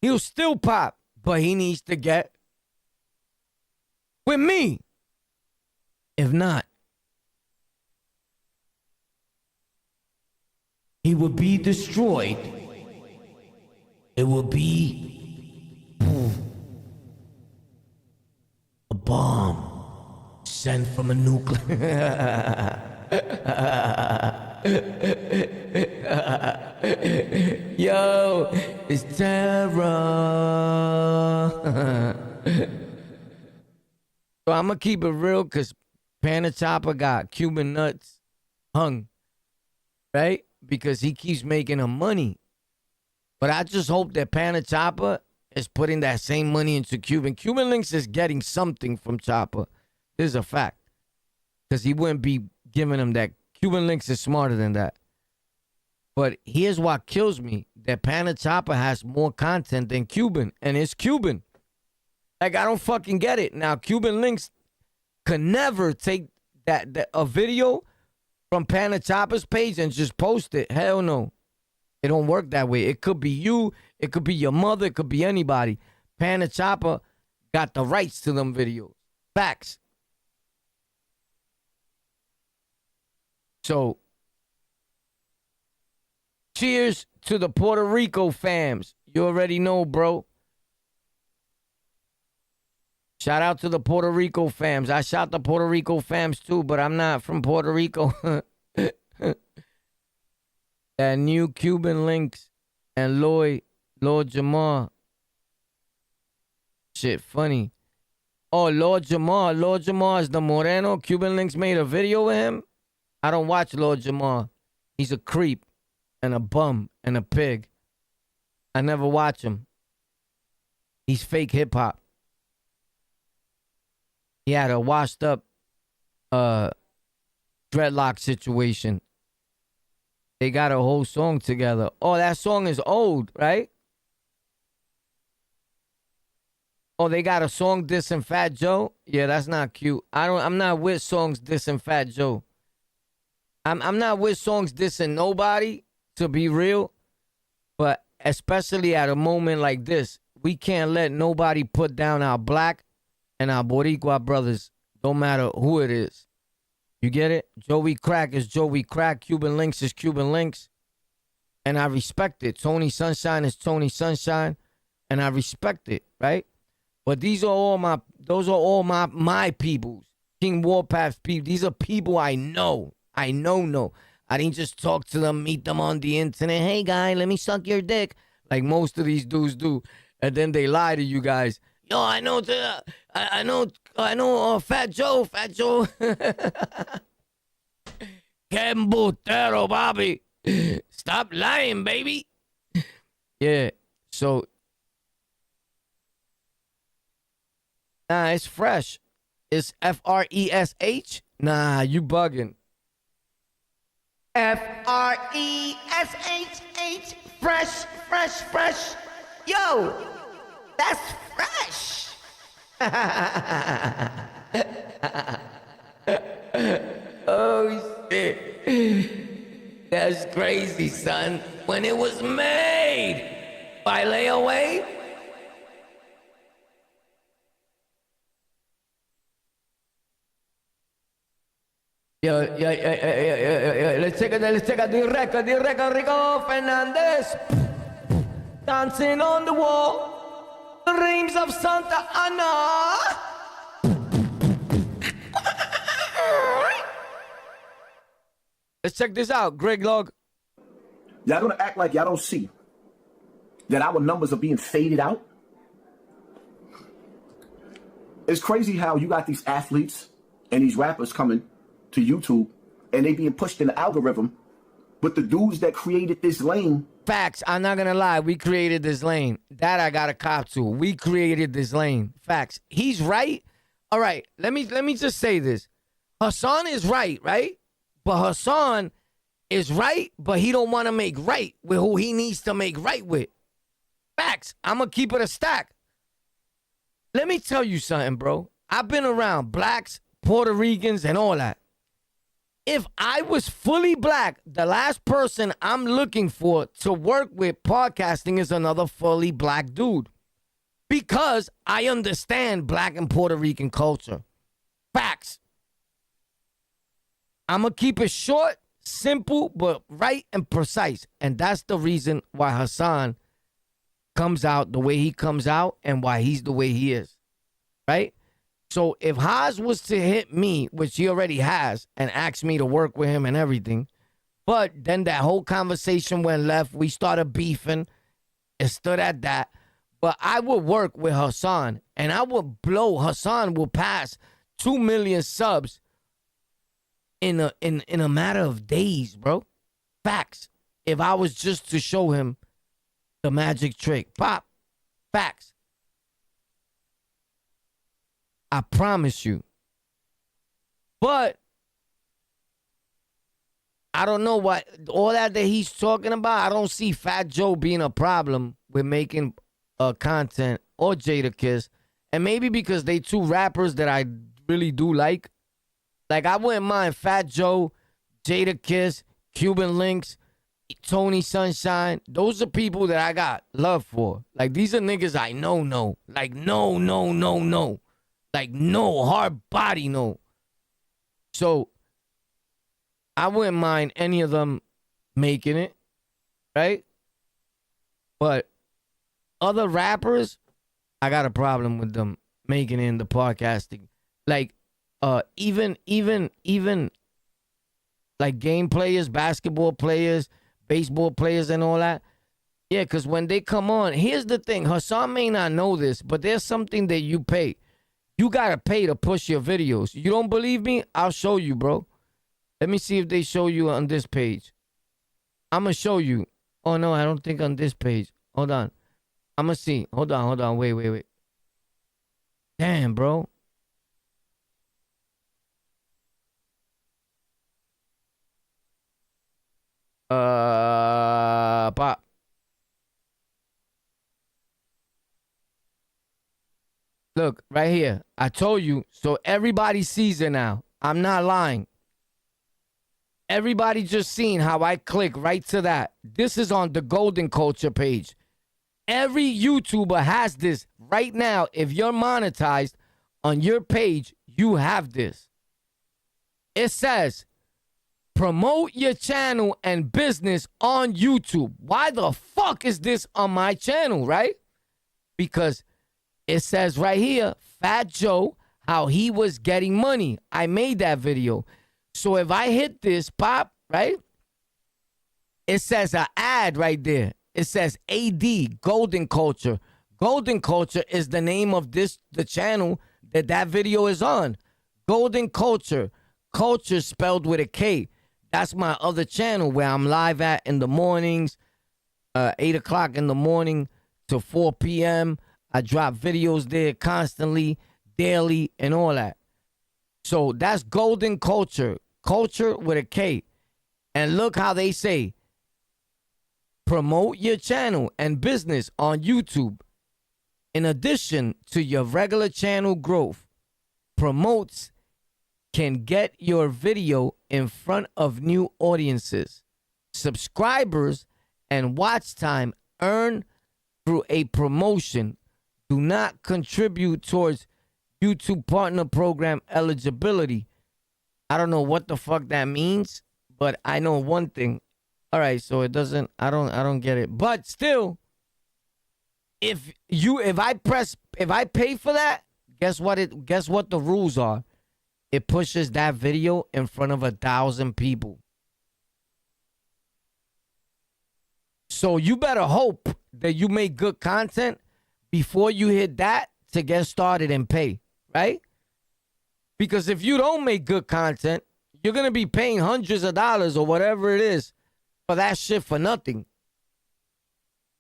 He'll still pop. But he needs to get with me. If not, he will be destroyed. It will be a bomb sent from a nuclear. Yo, it's terror. So I'm gonna keep it real, because Panda Chopper got Cuban nuts hung, right? Because he keeps making them money. But I just hope that Panda Chopper is putting that same money into Cuban. Cuban Links is getting something from Chopper. This is a fact. Because he wouldn't be giving him that. Cuban Links is smarter than that. But here's what kills me. That Panda Chopper has more content than Cuban. And it's Cuban. Like, I don't fucking get it. Now, Cuban Links could never take a video from Panda Chopper's page and just post it. Hell no. It don't work that way. It could be you. It could be your mother. It could be anybody. Panda Chopper got the rights to them videos. Facts. So, cheers to the Puerto Rico fams. You already know, bro. Shout out to the Puerto Rico fams. I shout the Puerto Rico fams too, but I'm not from Puerto Rico. That new Cuban Links and Lord Jamar. Shit, funny. Oh, Lord Jamar. Lord Jamar is the Moreno. Cuban Links made a video with him. I don't watch Lord Jamar. He's a creep and a bum and a pig. I never watch him. He's fake hip hop. He had a washed up dreadlock situation. They got a whole song together. Oh, that song is old, right? Oh, they got a song dissing Fat Joe? Yeah, that's not cute. I'm not with songs dissing Fat Joe. I'm not with songs dissing nobody, to be real. But especially at a moment like this, we can't let nobody put down our black and our Boricua brothers, no matter who it is. You get it? Joey Crack is Joey Crack. Cuban Links is Cuban Links. And I respect it. Tony Sunshine is Tony Sunshine. And I respect it, right? But those are all my peoples. King Warpath's people. These are people I know. I know. I didn't just talk to them, meet them on the internet. Hey, guy, let me suck your dick. Like most of these dudes do. And then they lie to you guys. Yo, I know Fat Joe. Que embustero, Bobby. Stop lying, baby. Yeah, so. Nah, it's fresh. It's Fresh. Nah, you bugging. Fresh. Fresh. Yo, that's fresh. Oh, shit. That's crazy, son. When it was made by Layaway. Yeah. Let's take a direct Rico Fernandez. Dancing on the wall. Reigns of Santa Ana. Let's check this out, Greg Log. Y'all gonna act like y'all don't see that our numbers are being faded out? It's crazy how you got these athletes and these rappers coming to YouTube and they being pushed in the algorithm, but the dudes that created this lane. Facts. I'm not gonna lie. We created this lane. That I got a cop to. We created this lane. Facts. He's right. All right. Let me just say this. Hassan is right, right? But Hassan is right, but he don't want to make right with who he needs to make right with. Facts. I'm gonna keep it a stack. Let me tell you something, bro. I've been around blacks, Puerto Ricans, and all that. If I was fully black, the last person I'm looking for to work with podcasting is another fully black dude. Because I understand black and Puerto Rican culture. Facts. I'm going to keep it short, simple, but right and precise. And that's the reason why Hassan comes out the way he comes out and why he's the way he is. Right? So if Haas was to hit me, which he already has, and ask me to work with him and everything, but then that whole conversation went left. We started beefing. It stood at that. But I would work with Hassan, and I would blow. Hassan will pass 2 million subs in a matter of days, bro. Facts. If I was just to show him the magic trick. Pop. Facts. I promise you. But I don't know what all that he's talking about. I don't see Fat Joe being a problem with making content or Jadakiss. And maybe because they two rappers that I really do like. Like I wouldn't mind Fat Joe, Jadakiss, Cuban Links, Tony Sunshine. Those are people that I got love for. Like these are niggas I know. Like no. Like, no, hard body, no. So, I wouldn't mind any of them making it, right? But other rappers, I got a problem with them making it in the podcasting. Like, even like game players, basketball players, baseball players and all that. Yeah, because when they come on, here's the thing. Hassan may not know this, but there's something that you pay. You got to pay to push your videos. You don't believe me? I'll show you, bro. Let me see if they show you on this page. I'm going to show you. Oh, no, I don't think on this page. Hold on. I'm going to see. Hold on. Wait. Damn, bro. Pop. Look, right here. I told you, so everybody sees it now. I'm not lying. Everybody just seen how I click right to that. This is on the Golden Culture page. Every YouTuber has this right now. If you're monetized on your page, you have this. It says, promote your channel and business on YouTube. Why the fuck is this on my channel, right? Because it says right here, Fat Joe, how he was getting money. I made that video. So if I hit this, pop, right? It says an ad right there. It says AD, Golden Culture. Golden Culture is the name of the channel that video is on. Golden Culture. Culture spelled with a K. That's my other channel where I'm live at in the mornings, 8 o'clock in the morning to 4 p.m., I drop videos there constantly, daily, and all that. So that's Golden Culture. Culture with a K. And look how they say, promote your channel and business on YouTube. In addition to your regular channel growth, promotes can get your video in front of new audiences. Subscribers and watch time earned through a promotion do not contribute towards YouTube Partner Program eligibility. I don't know what the fuck that means, but I know one thing. All right, so it doesn't, I don't get it. But still, if I pay for that, guess what the rules are? It pushes that video in front of 1,000 people. So you better hope that you make good content before you hit that to get started and pay, right? Because if you don't make good content, you're going to be paying hundreds of dollars or whatever it is for that shit for nothing.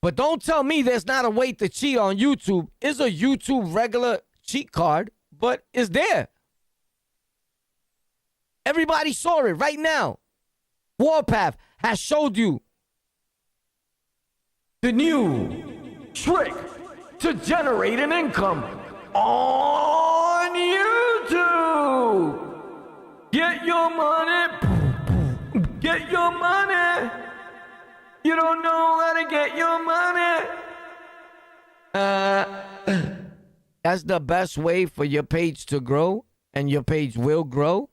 But don't tell me there's not a way to cheat on YouTube. It's a YouTube regular cheat card, but it's there. Everybody saw it right now. Warpath has showed you the new trick to generate an income on YouTube. Get your money. Get your money. You don't know how to get your money. That's the best way for your page to grow, and your page will grow.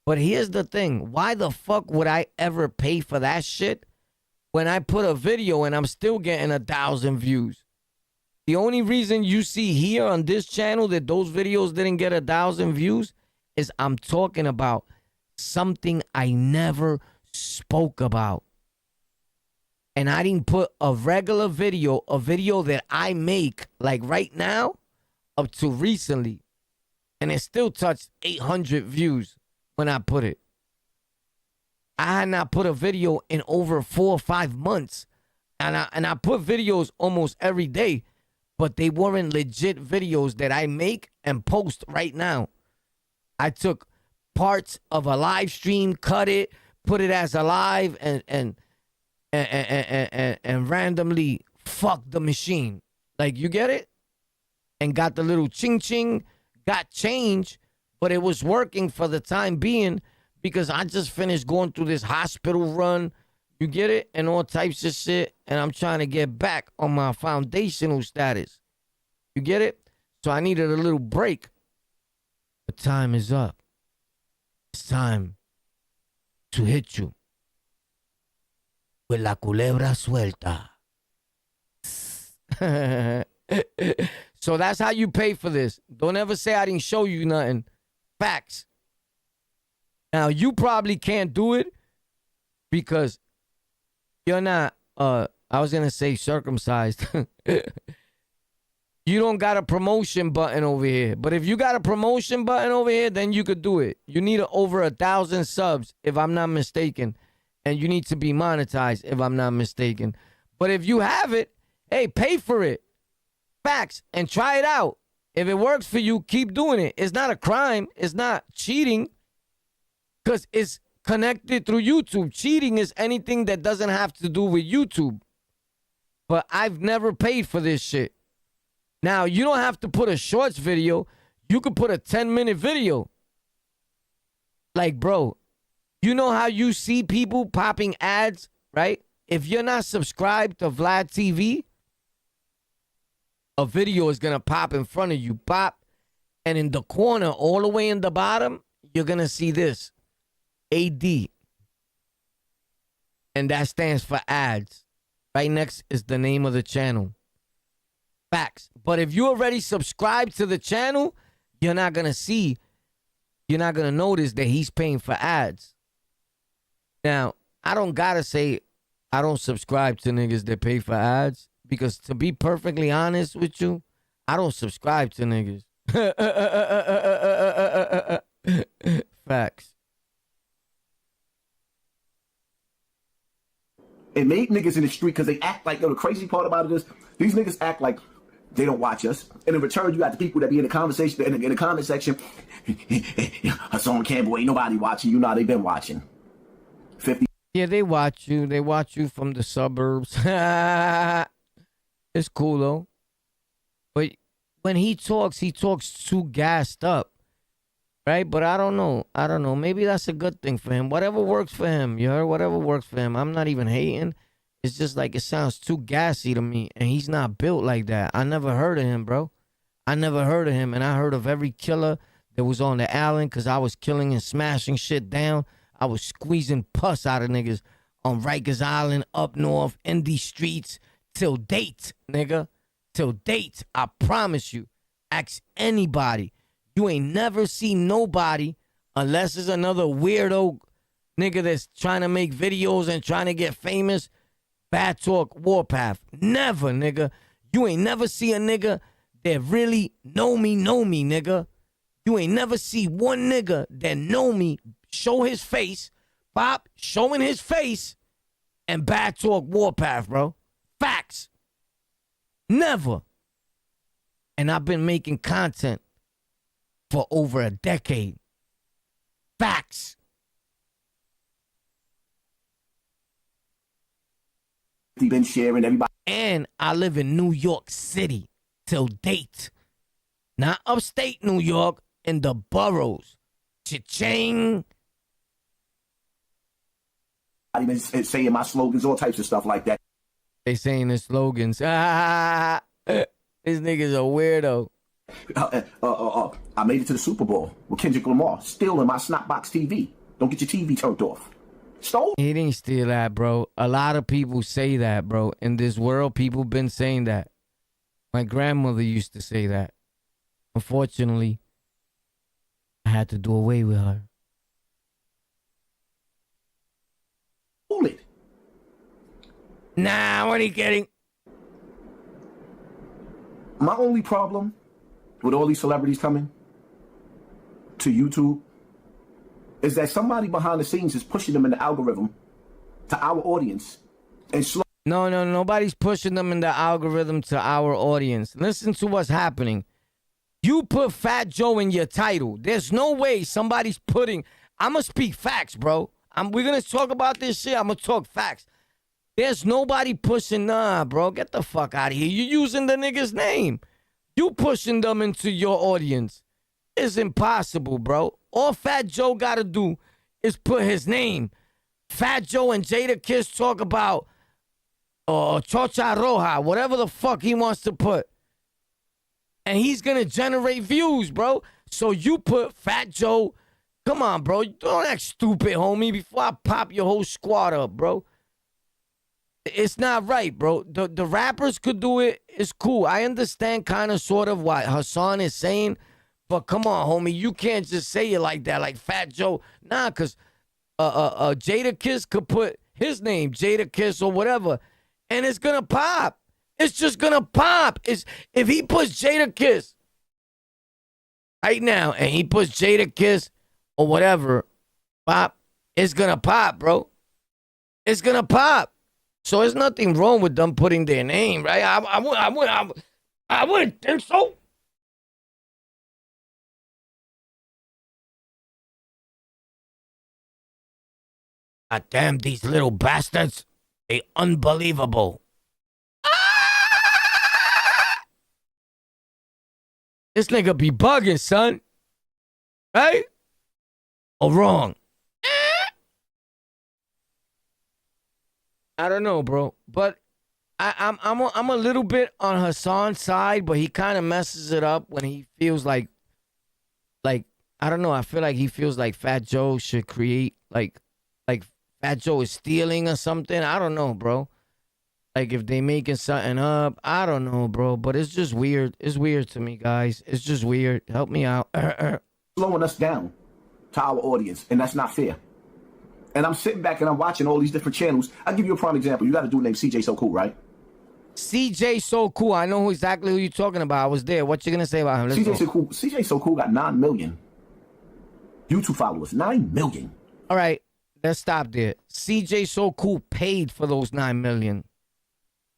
But here's the thing. Why the fuck would I ever pay for that shit when I put a video and I'm still getting 1,000 views? The only reason you see here on this channel that those videos didn't get 1,000 views is I'm talking about something I never spoke about. And I didn't put a regular video, a video that I make like right now up to recently. And it still touched 800 views when I put it. I had not put a video in over 4 or 5 months. And I put videos almost every day, but they weren't legit videos that I make and post right now. I took parts of a live stream, cut it, put it as a live, and randomly fuck the machine. Like, you get it? And got the little ching ching, got change, but it was working for the time being because I just finished going through this hospital run. You get it? And all types of shit. And I'm trying to get back on my foundational status. You get it? So I needed a little break. But time is up. It's time to hit you with la culebra suelta. So that's how you pay for this. Don't ever say I didn't show you nothing. Facts. Now, you probably can't do it because you're not, I was going to say circumcised. You don't got a promotion button over here. But if you got a promotion button over here, then you could do it. You need over 1,000 subs, if I'm not mistaken. And you need to be monetized, if I'm not mistaken. But if you have it, hey, pay for it. Facts. And try it out. If it works for you, keep doing it. It's not a crime. It's not cheating. Because it's connected through YouTube. Cheating is anything that doesn't have to do with YouTube. But I've never paid for this shit. Now, you don't have to put a shorts video. You could put a 10-minute video. Like, bro, you know how you see people popping ads, right? If you're not subscribed to Vlad TV, a video is going to pop in front of you. Pop. And in the corner, all the way in the bottom, you're going to see this. AD. And that stands for ads. Right next is the name of the channel. Facts. But if you already subscribed to the channel, you're not going to notice that he's paying for ads. Now, I don't got to say I don't subscribe to niggas that pay for ads. Because to be perfectly honest with you, I don't subscribe to niggas. Facts. It made niggas in the street because they act like, the crazy part about it is these niggas act like they don't watch us. And in return, you got the people that be in the conversation, in the comment section. Hassan Campbell, ain't nobody watching you. Now they been watching. 50. Yeah, they watch you. They watch you from the suburbs. It's cool, though. But when he talks too gassed up. Right? But I don't know. Maybe that's a good thing for him. Whatever works for him. You heard? Whatever works for him. I'm not even hating. It's just like it sounds too gassy to me. And he's not built like that. I never heard of him, bro. I never heard of him. And I heard of every killer that was on the island because I was killing and smashing shit down. I was squeezing pus out of niggas on Rikers Island, up north, in these streets, till date, nigga. till date. I promise you. Ask anybody. You ain't never seen nobody, unless it's another weirdo nigga that's trying to make videos and trying to get famous. Bad Talk Warpath. Never, nigga. You ain't never see a nigga that really know me, nigga. You ain't never see one nigga that know me show his face, Bob showing his face, and Bad Talk Warpath, bro. Facts. Never. And I've been making content for over a decade. Facts. He been sharing everybody. And I live in New York City till date. Not upstate New York, in the boroughs. Cha-ching. I've been saying my slogans, all types of stuff like that. They saying the slogans. Ah, this nigga's a weirdo. I made it to the Super Bowl with Kendrick Lamar, still in my Snapbox TV. Don't get your TV turned off. Stole? He didn't steal that, bro. A lot of people say that, bro. In this world, people been saying that. My grandmother used to say that. Unfortunately, I had to do away with her. Stole it. Nah, what are you kidding? My only problem with all these celebrities coming to YouTube is that somebody behind the scenes is pushing them in the algorithm to our audience and slow. No, nobody's pushing them in the algorithm to our audience. Listen to what's happening. You put Fat Joe in your title. There's no way somebody's putting... I'm going to speak facts, bro. We're going to talk about this shit. I'm going to talk facts. There's nobody pushing... Nah, bro. Get the fuck out of here. You're using the nigga's name. You pushing them into your audience. It's impossible, bro. All Fat Joe got to do is put his name. Fat Joe and Jada Kiss talk about Chocha Roja, whatever the fuck he wants to put. And he's going to generate views, bro. So you put Fat Joe. Come on, bro. Don't act stupid, homie, before I pop your whole squad up, bro. It's not right, bro. The rappers could do it. It's cool. I understand kind of sort of what Hassan is saying. But come on, homie. You can't just say it like that, like Fat Joe. Nah, because Jada Kiss could put his name, Jada Kiss or whatever, and it's going to pop. It's just going to pop. If he puts Jada Kiss right now and he puts Jada Kiss or whatever, pop, it's going to pop, bro. It's going to pop. So there's nothing wrong with them putting their name, right? I wouldn't think so. God damn, these little bastards. They unbelievable. This nigga be bugging, son. Right? Or wrong? I don't know, bro. But I'm a little bit on Hassan's side, but he kind of messes it up when he feels like I don't know. I feel like he feels like Fat Joe should create like Fat Joe is stealing or something. I don't know, bro. Like if they making something up, I don't know, bro. But it's just weird. It's weird to me, guys. It's just weird. Help me out. Slowing us down to our audience, and that's not fair. And I'm sitting back and I'm watching all these different channels. I'll give you a prime example. You got a dude named CJ So Cool, right? CJ So Cool. I know exactly who you're talking about. I was there. What you gonna say about him? CJ So Cool got 9 million YouTube followers. 9 million. All right, let's stop there. CJ So Cool paid for those 9 million.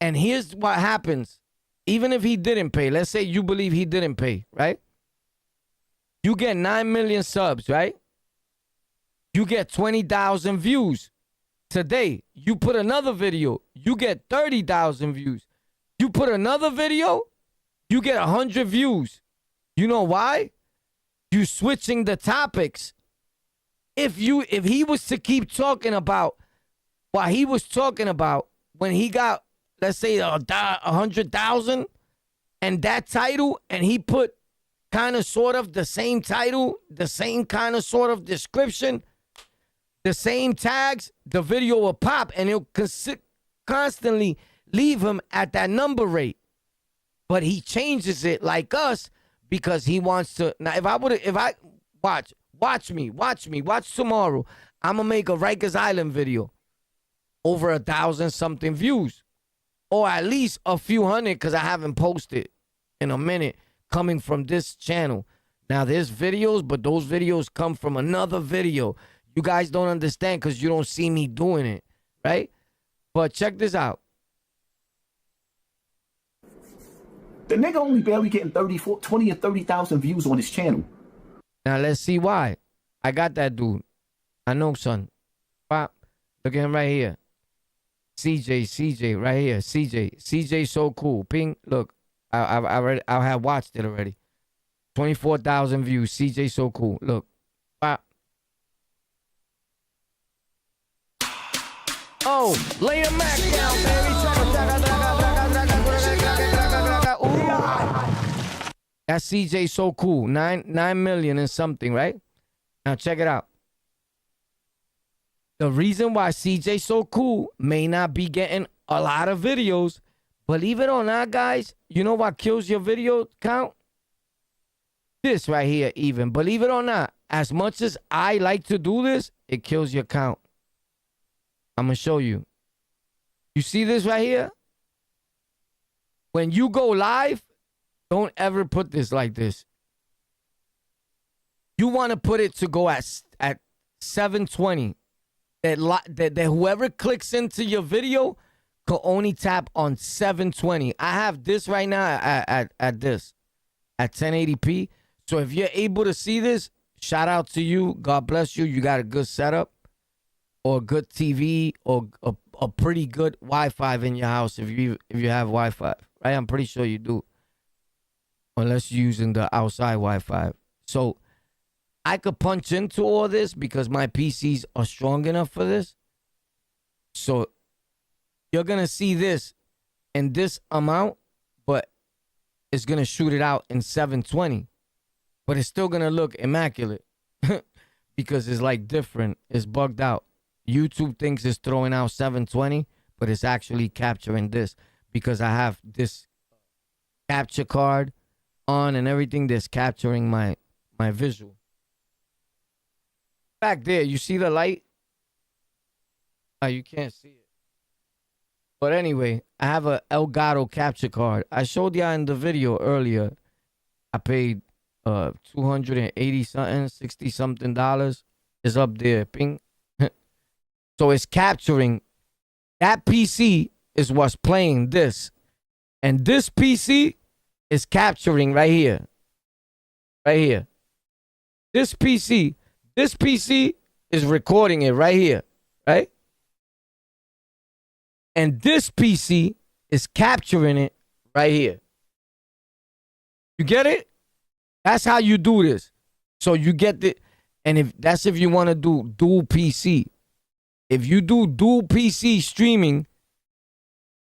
And here's what happens. Even if he didn't pay, let's say you believe he didn't pay, right? You get 9 million subs, right? You get 20,000 views. Today, you put another video, you get 30,000 views. You put another video, you get 100 views. You know why? You switching the topics. If he was to keep talking about what he was talking about when he got, let's say, 100,000 and that title, and he put kind of sort of the same title, the same kind of sort of description, the same tags, the video will pop and it'll constantly leave him at that number rate. but he changes it like us because he wants to. Now, if I watch tomorrow, I'm gonna make a Rikers Island video, over 1,000 something views, or at least a few hundred because I haven't posted in a minute coming from this channel. Now there's videos, but those videos come from another video. You guys don't understand because you don't see me doing it, right? But check this out. The nigga only barely getting 20 or 30,000 views on his channel. Now let's see why. I got that dude. I know, son. Pop. Look at him right here. CJ, right here. CJ, so cool. Ping, look. I have watched it already. 24,000 views. CJ, so cool. Look. Pop. Oh, lay a Mac down, baby. That's CJ, so cool. 9 million and something, right? Now check it out. The reason why CJ so cool may not be getting a lot of videos, believe it or not, guys, you know what kills your video count? This right here, even. Believe it or not, as much as I like to do this, it kills your count. I'm going to show you. You see this right here? When you go live, don't ever put this like this. You want to put it to go at 720. That whoever clicks into your video could only tap on 720. I have this right now at this at 1080p. So if you're able to see this, shout out to you. God bless you. You got a good setup or a good TV or a pretty good Wi-Fi in your house if you have Wi-Fi, right? I'm pretty sure you do, unless you're using the outside Wi-Fi. So I could punch into all this because my PCs are strong enough for this. So you're going to see this in this amount, but it's going to shoot it out in 720. But it's still going to look immaculate because it's like different. It's bugged out. YouTube thinks it's throwing out 720, but it's actually capturing this because I have this capture card on and everything that's capturing my visual. Back there, you see the light? Oh, you can't see it. But anyway, I have a Elgato capture card. I showed y'all in the video earlier. I paid $280 something, $60 something dollars. It's up there. Ping. So it's capturing. That PC is what's playing this. And this PC is capturing right here. Right here. This PC is recording it right here, right? And this PC is capturing it right here. You get it? That's how you do this. So you get the, and if you want to do dual PC. If you do dual PC streaming,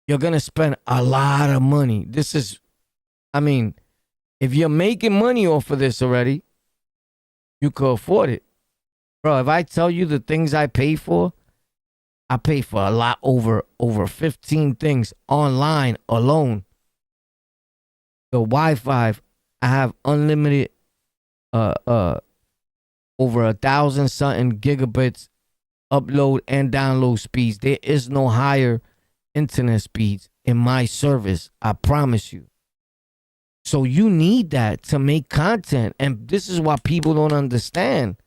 you're going to spend a lot of money. This is, I mean, if you're making money off of this already, you could afford it. Bro, if I tell you the things I pay for a lot, over 15 things online alone. The Wi-Fi, I have unlimited, over 1,000 something gigabits upload and download speeds. There is no higher internet speeds in my service. I promise you. So you need that to make content. And this is what people don't understand.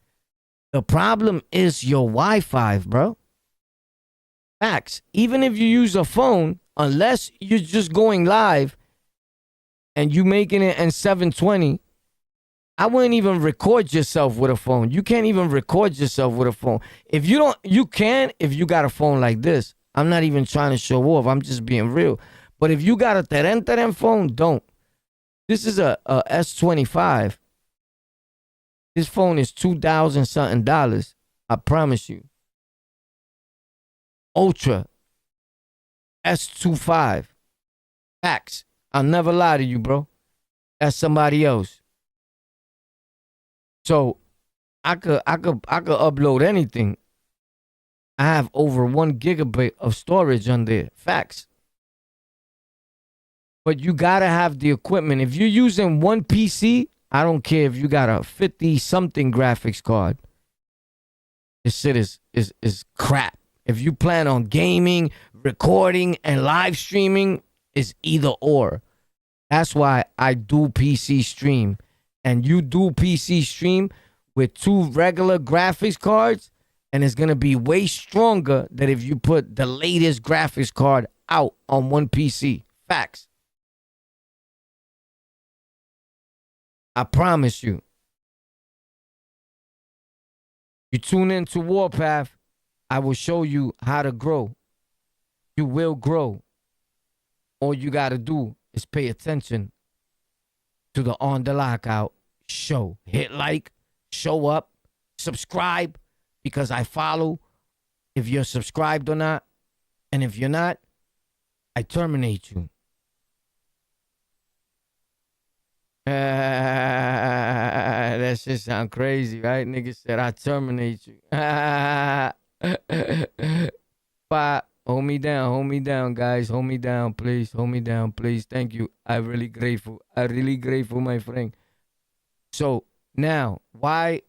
The problem is your Wi-Fi, bro. Facts. Even if you use a phone, unless you're just going live and you making it in 720, I wouldn't even record yourself with a phone. You can't even record yourself with a phone. If you don't, you can if you got a phone like this. I'm not even trying to show off. I'm just being real. But if you got a Teren phone, don't. This is a S25. This phone is $2,000 something dollars. I promise you. Ultra S25. Facts. I'll never lie to you, bro. That's somebody else. So I could upload anything. I have over 1 gigabit of storage on there. Facts. But you gotta have the equipment. If you're using one PC, I don't care if you got a 50-something graphics card. This shit is crap. If you plan on gaming, recording, and live streaming, it's either or. That's why I do PC stream. And you do PC stream with 2 regular graphics cards, and it's gonna be way stronger than if you put the latest graphics card out on one PC. Facts. I promise you. You tune into Warpath, I will show you how to grow. You will grow. All you gotta do is pay attention to the On The Lockout show. Hit like, show up, subscribe, because I follow if you're subscribed or not. And if you're not, I terminate you. That shit sound crazy, right? Nigga said I terminate you. Pop, hold me down, guys. Hold me down, please. Hold me down, please. Thank you. I'm really grateful. My friend. So now, why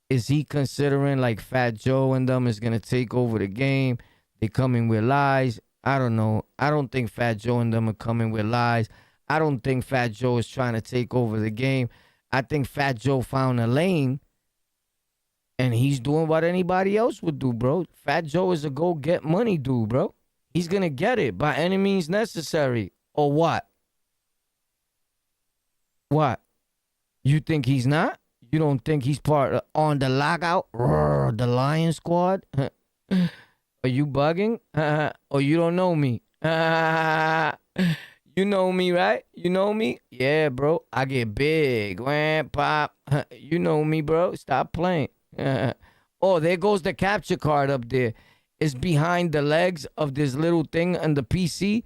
is he considering like Fat Joe and them is gonna take over the game? They coming with lies. I don't know. I don't think Fat Joe and them are coming with lies. I don't think Fat Joe is trying to take over the game. I think Fat Joe found a lane and he's doing what anybody else would do, bro. Fat Joe is a go get money dude, bro. He's going to get it by any means necessary. Or what? What? You think he's not? You don't think he's part of On The Lockout? The Lion Squad? Are you bugging? Or you don't know me? You know me, right? You know me? Yeah, bro. I get big. Wham, pop. You know me, bro. Stop playing. Oh, there goes the capture card up there. It's behind the legs of this little thing on the PC.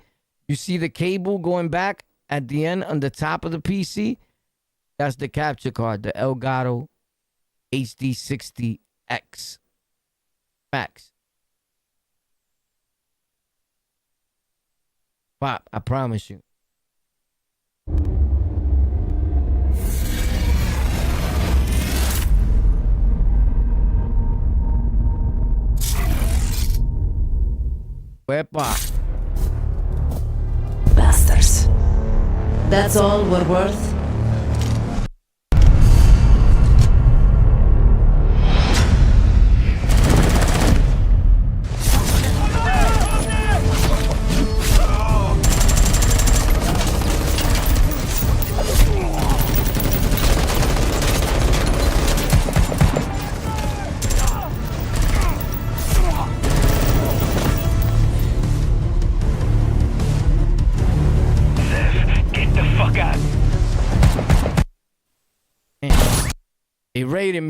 You see the cable going back at the end on the top of the PC? That's the capture card, the Elgato HD60X. Facts. Pop, I promise you. Wepa. Bastards. That's all we're worth?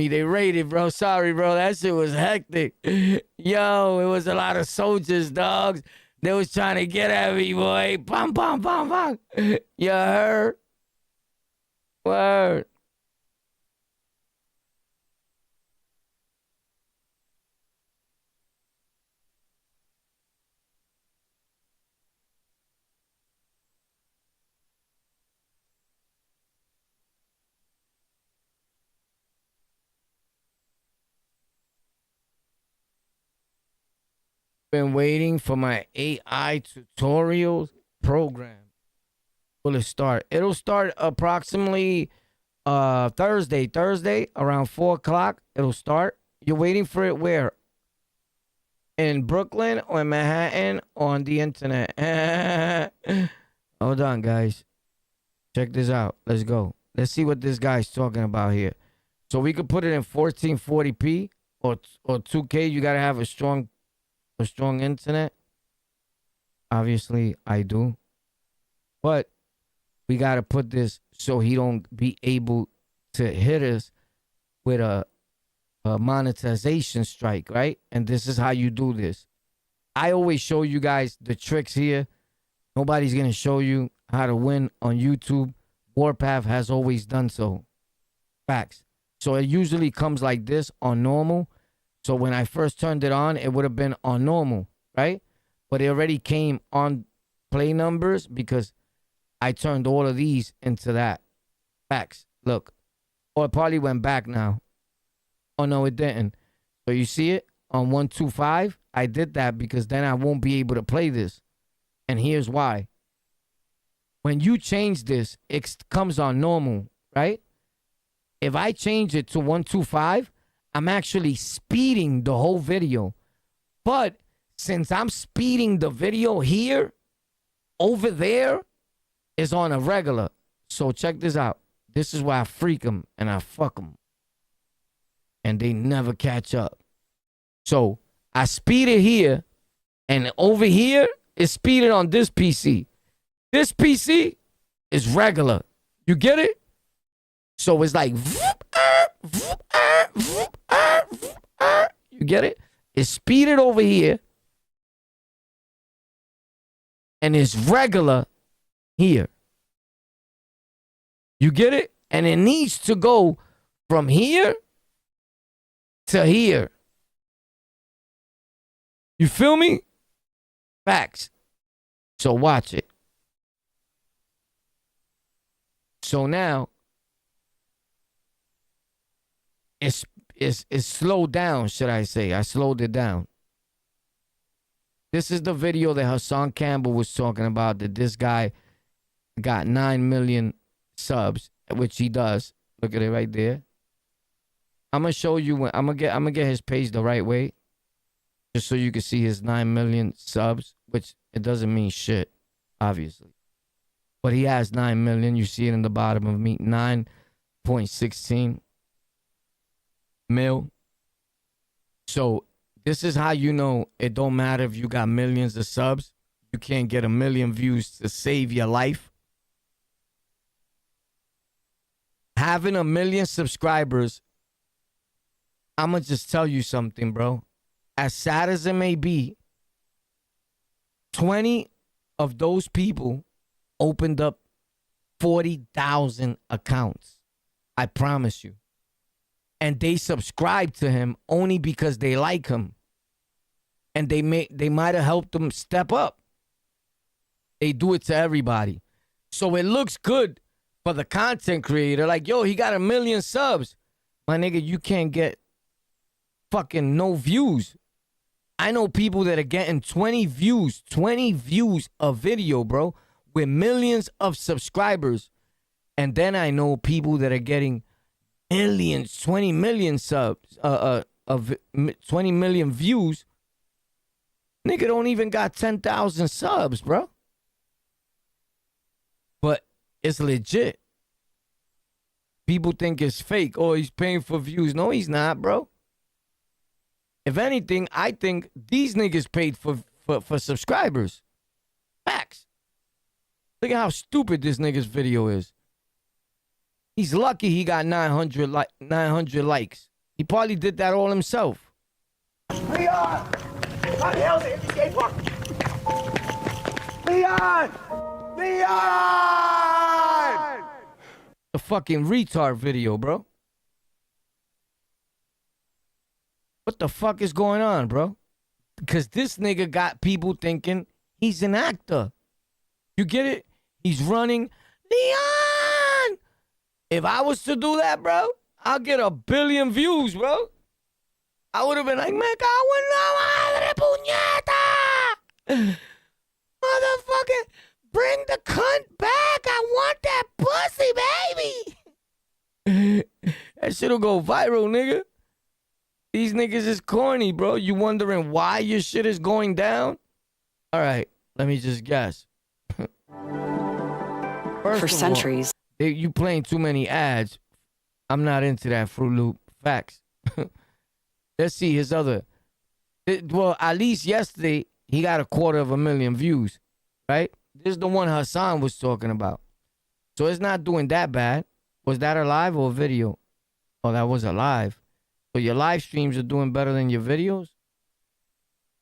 They raided, bro. Sorry, bro. That shit was hectic. Yo, it was a lot of soldiers, dogs. They was trying to get at me, boy. Bam, bam, bam, bam. You heard? Word. Been waiting for my AI tutorials program. Will it start? It'll start approximately Thursday around 4 o'clock. It'll start. You're waiting for it where? In Brooklyn or in Manhattan or on the internet? Hold on, guys. Check this out. Let's go. Let's see what this guy's talking about here. So we could put it in 1440p or 2K. You gotta have a strong internet. Obviously, I do. But we got to put this so he don't be able to hit us with a monetization strike, right? And this is how you do this. I always show you guys the tricks here. Nobody's going to show you how to win on YouTube. Warpath has always done so. Facts. So it usually comes like this on normal. So when I first turned it on, it would have been on normal, right? But it already came on play numbers because I turned all of these into that. Facts. Look. Or it probably went back now. Oh, no, it didn't. So you see it on 125? I did that because then I won't be able to play this. And here's why. When you change this, it comes on normal, right? If I change it to 125, I'm actually speeding the whole video. But since I'm speeding the video here, over there is on a regular. So check this out. This is why I freak them and I fuck them. And they never catch up. So I speed it here, and over here is speeded on this PC. This PC is regular. You get it? So it's like, you get it? It's speeded over here, and it's regular here. You get it? And it needs to go from here to here. You feel me? Facts. So watch it. So now it's slowed down, should I say. I slowed it down. This is the video that Hassan Campbell was talking about, that this guy got 9 million subs, which he does. Look at it right there. I'm gonna show you when I'm gonna get his page the right way, just so you can see his 9 million subs, which it doesn't mean shit, obviously. But he has 9 million. You see it in the bottom of me, 9.16 mil. So this is how you know it don't matter if you got millions of subs. You can't get 1 million views to save your life. Having 1 million subscribers, I'm going to just tell you something, bro. As sad as it may be, 20 of those people opened up 40,000 accounts. I promise you. And they subscribe to him only because they like him. And they might have helped him step up. They do it to everybody. So it looks good for the content creator. Like, yo, he got 1 million subs. My nigga, you can't get fucking no views. I know people that are getting 20 views a video, bro, with millions of subscribers. And then I know people that are getting millions, 20 million subs, 20 million views. Nigga don't even got 10,000 subs, bro. But it's legit. People think it's fake. Oh, he's paying for views. No, he's not, bro. If anything, I think these niggas paid for subscribers. Facts. Look at how stupid this nigga's video is. He's lucky he got 900 likes. He probably did that all himself. Leon! How the hell is it? Escape park! Leon! Leon! A fucking retard video, bro. What the fuck is going on, bro? Because this nigga got people thinking he's an actor. You get it? He's running. Leon! If I was to do that, bro, I'll get 1 billion views, bro. I would have been like, me cago en la madre, puñeta! Motherfucker, bring the cunt back. I want that pussy, baby. That shit'll go viral, nigga. These niggas is corny, bro. You wondering why your shit is going down? All right, let me just guess. For centuries. You playing too many ads. I'm not into that, Fruit Loop. Facts. Let's see his other. Well, at least yesterday, he got 250,000 views, right? This is the one Hassan was talking about. So it's not doing that bad. Was that a live or a video? Oh, that was a live. So your live streams are doing better than your videos?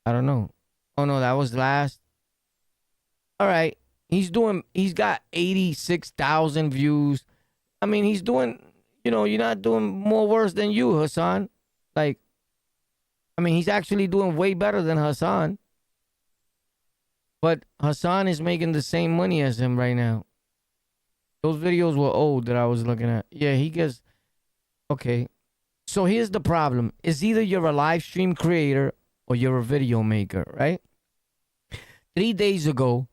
I don't know. Oh, no, that was last. All right. He's got 86,000 views. I mean, he's doing, you're not doing more worse than you, Hassan. Like, I mean, he's actually doing way better than Hassan. But Hassan is making the same money as him right now. Those videos were old that I was looking at. Yeah, he gets... Okay. So here's the problem. It's either you're a live stream creator or you're a video maker, right? 3 days ago,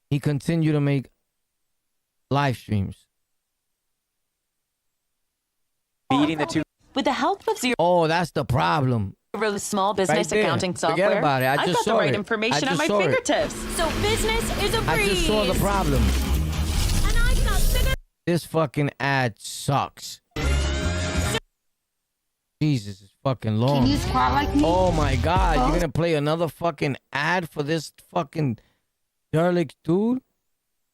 he continued to make live streams. Beating the two. With the help of Zero That's the problem. Small Business Right there. Accounting Forget software, about it. I I've just got the saw right it. information I at just my saw it. fingertips. So business is a I breeze. just saw the problem. And I'm not sick of This fucking ad sucks. Jesus, it's fucking long. Can you squat like me? Oh my God, you're gonna play another fucking ad for this fucking derelict dude?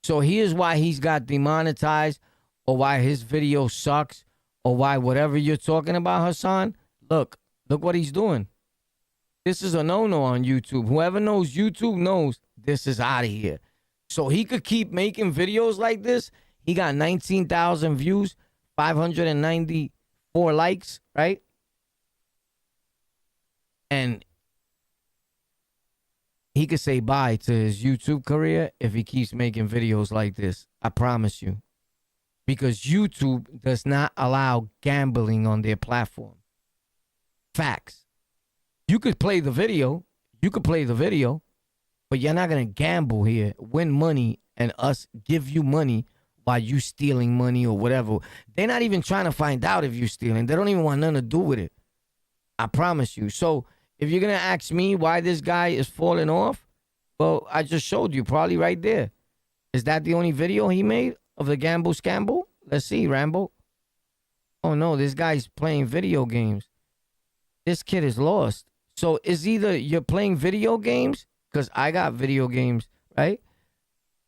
So here's why he's got demonetized, or why his video sucks, or why whatever you're talking about, Hassan. Look what he's doing. This is a no-no on YouTube. Whoever knows YouTube knows this is out of here. So he could keep making videos like this. He got 19,000 views, 594 likes, right? And he could say bye to his YouTube career if he keeps making videos like this. I promise you. Because YouTube does not allow gambling on their platform. Facts. You could play the video. But you're not going to gamble here, win money, and us give you money while you stealing money or whatever. They're not even trying to find out if you're stealing. They don't even want nothing to do with it. I promise you. So if you're going to ask me why this guy is falling off, well, I just showed you probably right there. Is that the only video he made of the gamble scamble? Let's see, Rambo. Oh, no, this guy's playing video games. This kid is lost. So it's either you're playing video games, because I got video games, right?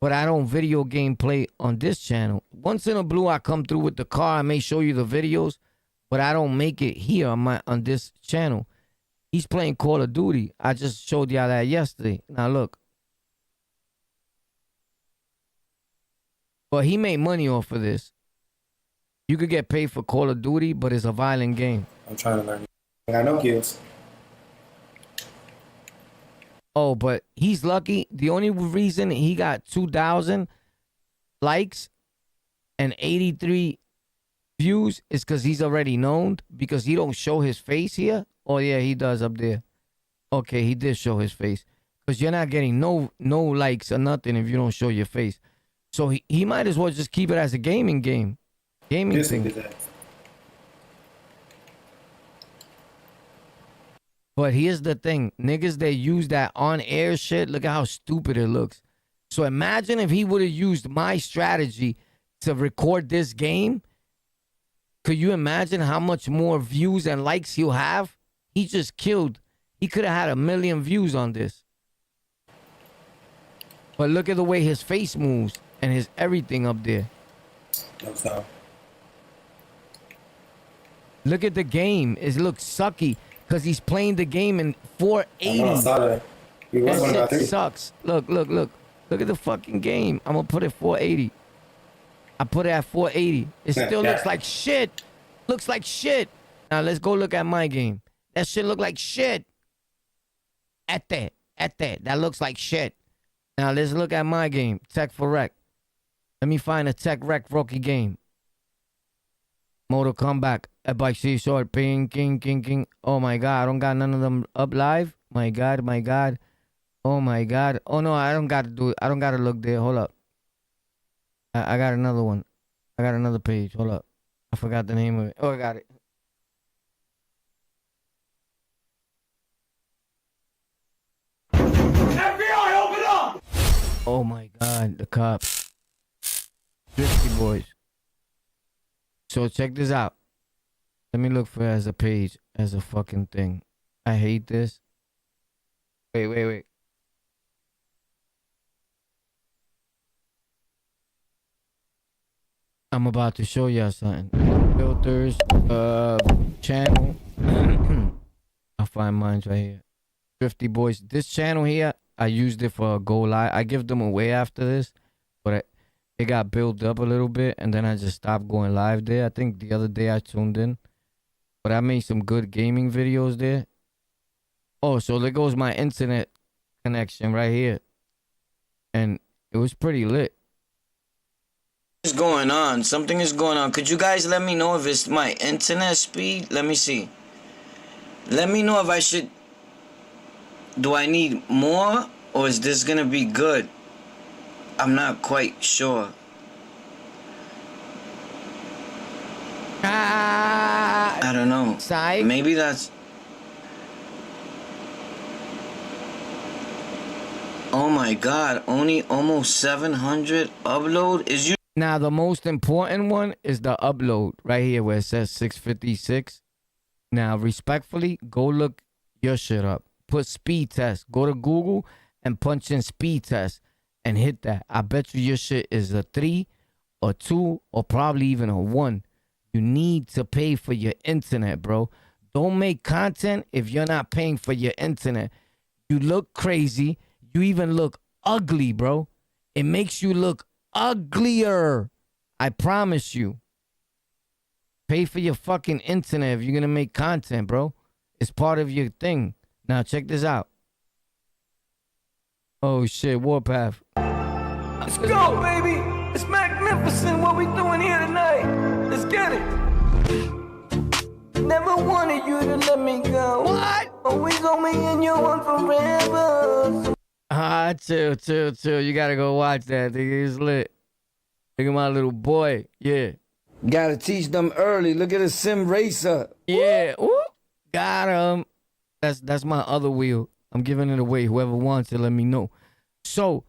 But I don't video game play on this channel. Once in a blue, I come through with the car. I may show you the videos, but I don't make it here on this channel. He's playing Call of Duty. I just showed y'all that yesterday. Now look. But he made money off of this. You could get paid for Call of Duty, but it's a violent game. I'm trying to learn. I got no kids. Oh, but he's lucky. The only reason he got 2,000 likes and 83 views is because he's already known, because he don't show his face here. Oh, yeah, he does up there. Okay, he did show his face. Because you're not getting no likes or nothing if you don't show your face. So he might as well just keep it as a gaming game. Gaming thing. But here's the thing. Niggas that use that on-air shit, look at how stupid it looks. So imagine if he would have used my strategy to record this game. Could you imagine how much more views and likes he'll have? He just killed. He could have had 1 million views on this. But look at the way his face moves and his everything up there. Look at the game. It looks sucky. Because he's playing the game in 480. That shit sucks. Look. Look at the fucking game. I'm going to put it 480. I put it at 480. It still looks like shit. Looks like shit. Now let's go look at my game. That shit look like shit. At that. That looks like shit. Now let's look at my game. Tech for Rec. Let me find a Tech Rec rookie game. Mortal Kombat. A bike see short. Ping, king. Oh my God. I don't got none of them up live. My God. Oh my God. Oh no, I don't got to do it. I don't got to look there. Hold up. I got another one. I got another page. Hold up. I forgot the name of it. Oh, I got it. FBI, open up! Oh my God. The cops. 50 boys. So check this out. Let me look for it as a page, as a fucking thing. I hate this. Wait. I'm about to show y'all something. Filters, channel. I'll find mine right here. 50 boys. This channel here, I used it for a go live. I give them away after this, but it got built up a little bit, and then I just stopped going live there. I think the other day I tuned in, but I made some good gaming videos there. Oh, so there goes my internet connection right here. and it was pretty lit. What's going on? Something is going on. Could you guys let me know if it's my internet speed? Let me see. Let me know if I should... Do I need more? Or is this gonna be good? I'm not quite sure. I don't know. Psych. Maybe that's... Oh my god, only almost 700 upload? Is you... Now, the most important one is the upload right here where it says 656. Now, respectfully, go look your shit up. Put speed test. Go to Google and punch in speed test and hit that. I bet you your shit is a 3 or 2 or probably even a 1. You need to pay for your internet, bro. Don't make content if you're not paying for your internet. You look crazy. You even look ugly, bro. It makes you look uglier. I promise you. Pay for your fucking internet if you're gonna make content, bro. It's part of your thing. Now check this out. Oh shit, Warpath. Let's go, baby. It's magnificent what we doing here tonight. Let's get it. Never wanted you to let me go. What? Always on me and you on forever. Chill. You gotta go watch that. Nigga, it's lit. Look at my little boy. Yeah. Gotta teach them early. Look at the sim racer. Yeah. Ooh. Got him. That's my other wheel. I'm giving it away. Whoever wants it, let me know. So,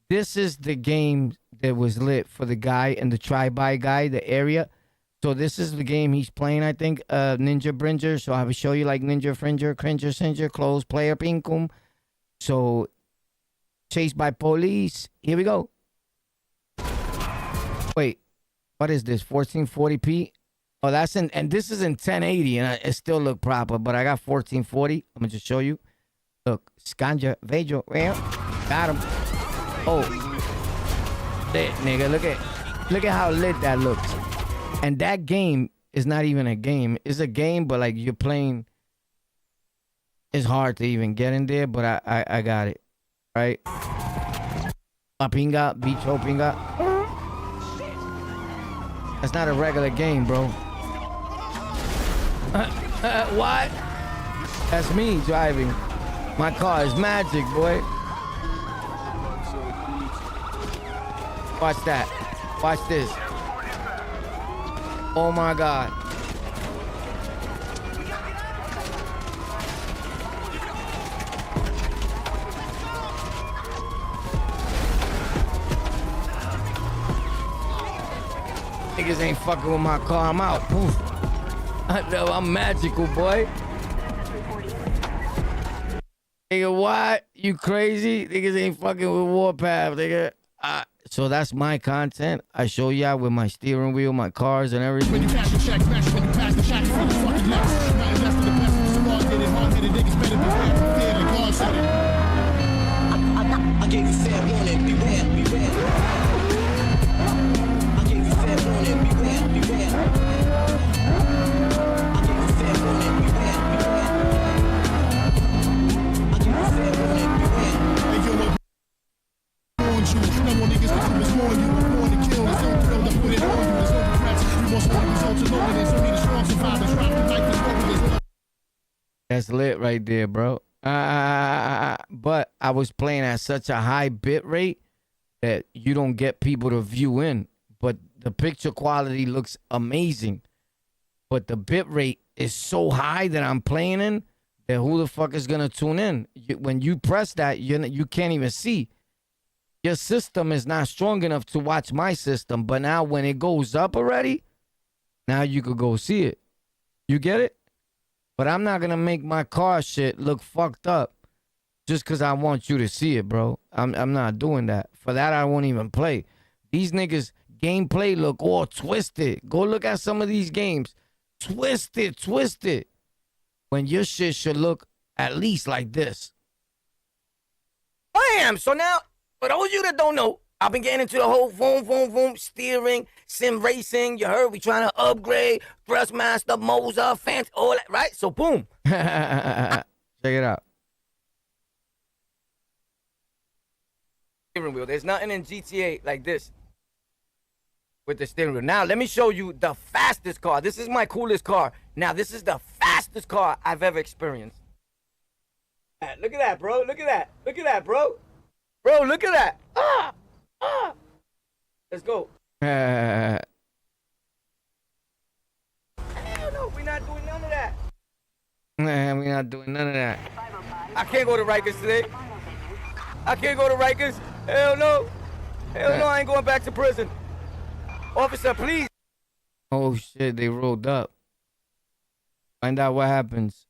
this is the game that was lit for the guy and the try-by guy, the area. So, this is the game he's playing, I think, Ninja Bringer. So, I will show you like Ninja Fringer, Cringer, Singer, Close, Player, Pinkum. So, chased by police. Here we go. Wait, what is this? 1440p? Oh, that's in, and this is in 1080, and it still look proper, but I got 1440. I'm gonna just show you. Look, Scanja, Vejo, got him. Oh, lit, nigga. Look at how lit that looks. And that game is not even a game. It's a game, but like you're playing. It's hard to even get in there, but I got it, right? Pinga, bicho, pinga. That's not a regular game, bro. What? That's me driving. My car is magic, boy. Watch that. Watch this. Oh my God. Niggas ain't fucking with my car. I'm out. Poof. I'm magical, boy. Nigga, what? You crazy? Niggas ain't fucking with Warpath, nigga. So that's my content. I show y'all with my steering wheel, my cars, and everything. When you cash the check, smash when you pass the check, from the fucking left. Not investing the best, so hard-headed niggas better beware. Fear the God said it. I gave you fair warning, beware. I gave you fair warning, beware. I gave you fair warning, beware. I gave you fair warning, beware. Hey, yo, warned you. No more niggas to do is warn you. Born to kill, there's no thrill to put it on you. There's no regrets. We want some results alone. There's only the strong survivors. Drop the mic and go. That's lit right there, bro. But I was playing at such a high bit rate that you don't get people to view in. But the picture quality looks amazing. But the bit rate is so high that I'm playing in that who the fuck is gonna tune in? When you press that, you can't even see. Your system is not strong enough to watch my system. But now when it goes up already, now you could go see it. You get it? But I'm not going to make my car shit look fucked up just because I want you to see it, bro. I'm not doing that. For that, I won't even play. These niggas' gameplay look all twisted. Go look at some of these games. Twisted. When your shit should look at least like this. Bam! So now, for those of you that don't know, I've been getting into the whole boom, steering, sim racing. You heard we trying to upgrade, Thrustmaster, Moser, fancy, all that, right? So boom. Check it out. steering wheel. There's nothing in GTA like this with the steering wheel. Now, let me show you the fastest car. This is my coolest car. Now, this is the fastest car I've ever experienced. Look at that, bro. Look at that. Look at that, bro. Bro, look at that. Let's go. Hell no, we're not doing none of that. Nah, we're not doing none of that. I can't go to Rikers today. I can't go to Rikers. Hell no. Hell no, I ain't going back to prison. Officer, please. Oh, shit, they rolled up. Find out what happens.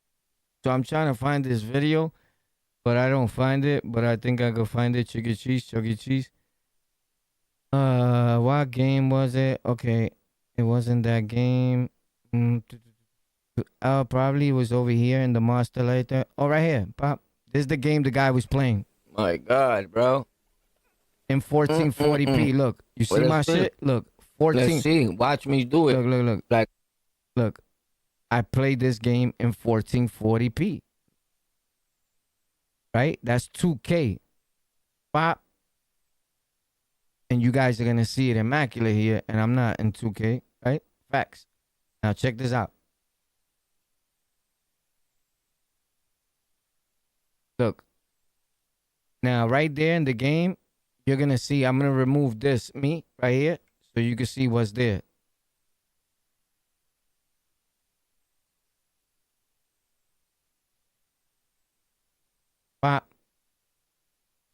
So I'm trying to find this video, but I don't find it. But I think I could find it. Chuck E. Cheese. What game was it? Okay, it wasn't that game. Probably was over here in the master later. Oh, right here, Pop. This is the game the guy was playing. My God, bro. In 1440p. Look, you see my shit? Look, 14. Let's see. Watch me do it. Look. Look. I played this game in 1440p. Right? That's 2K. Pop. And you guys are going to see it immaculate here. And I'm not in 2K. Right? Facts. Now check this out. Look. Now, right there in the game, you're going to see, I'm going to remove this, me, right here, so you can see what's there. Pop.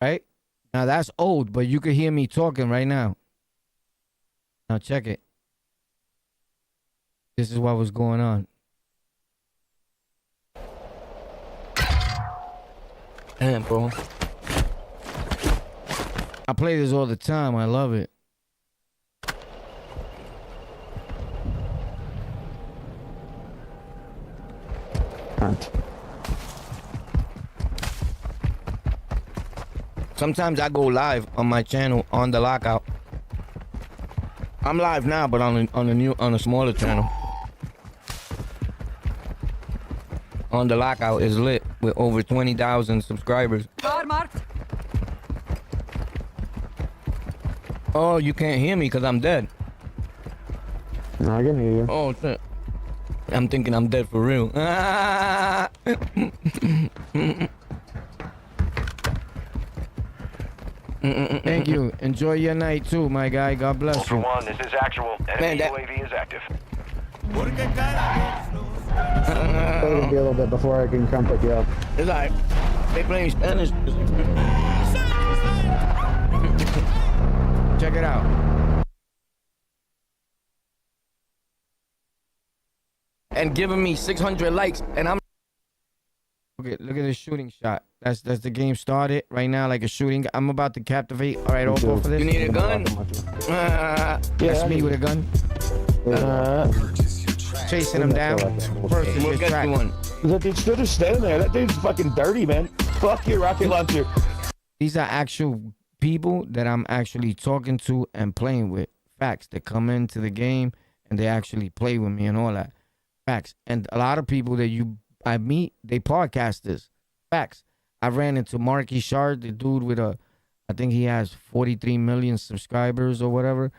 Right? Now, that's old, but you can hear me talking right now. Now, check it. This is what was going on. Damn, bro. I play this all the time. I love it. Sometimes I go live on my channel on the Lockout. I'm live now, but on a smaller channel. On the Lockout is lit with over 20,000 subscribers. Oh, you can't hear me because I'm dead. No, I can hear you. Oh, shit. I'm thinking I'm dead for real. Thank you. Enjoy your night too, my guy. God bless you. One, this is actual. Enemy UAV is active. It'll be a little bit before I can come pick you up. It's like they playing Spanish. Check it out. And giving me 600 likes, and I'm okay. Look at this shooting shot. That's the game started right now, like a shooting. I'm about to captivate. All right, all go for this. You need a gun? That's me with a gun. Chasing him down. First, we'll get you one. That dude's still just standing there. That dude's fucking dirty, man. Fuck your rocket launcher. These are actual people that I'm actually talking to and playing with. Facts. They come into the game and they actually play with me and all that. Facts. And a lot of people that I meet, they podcasters. Facts. I ran into Marky Shard, the dude with I think he has 43 million subscribers or whatever.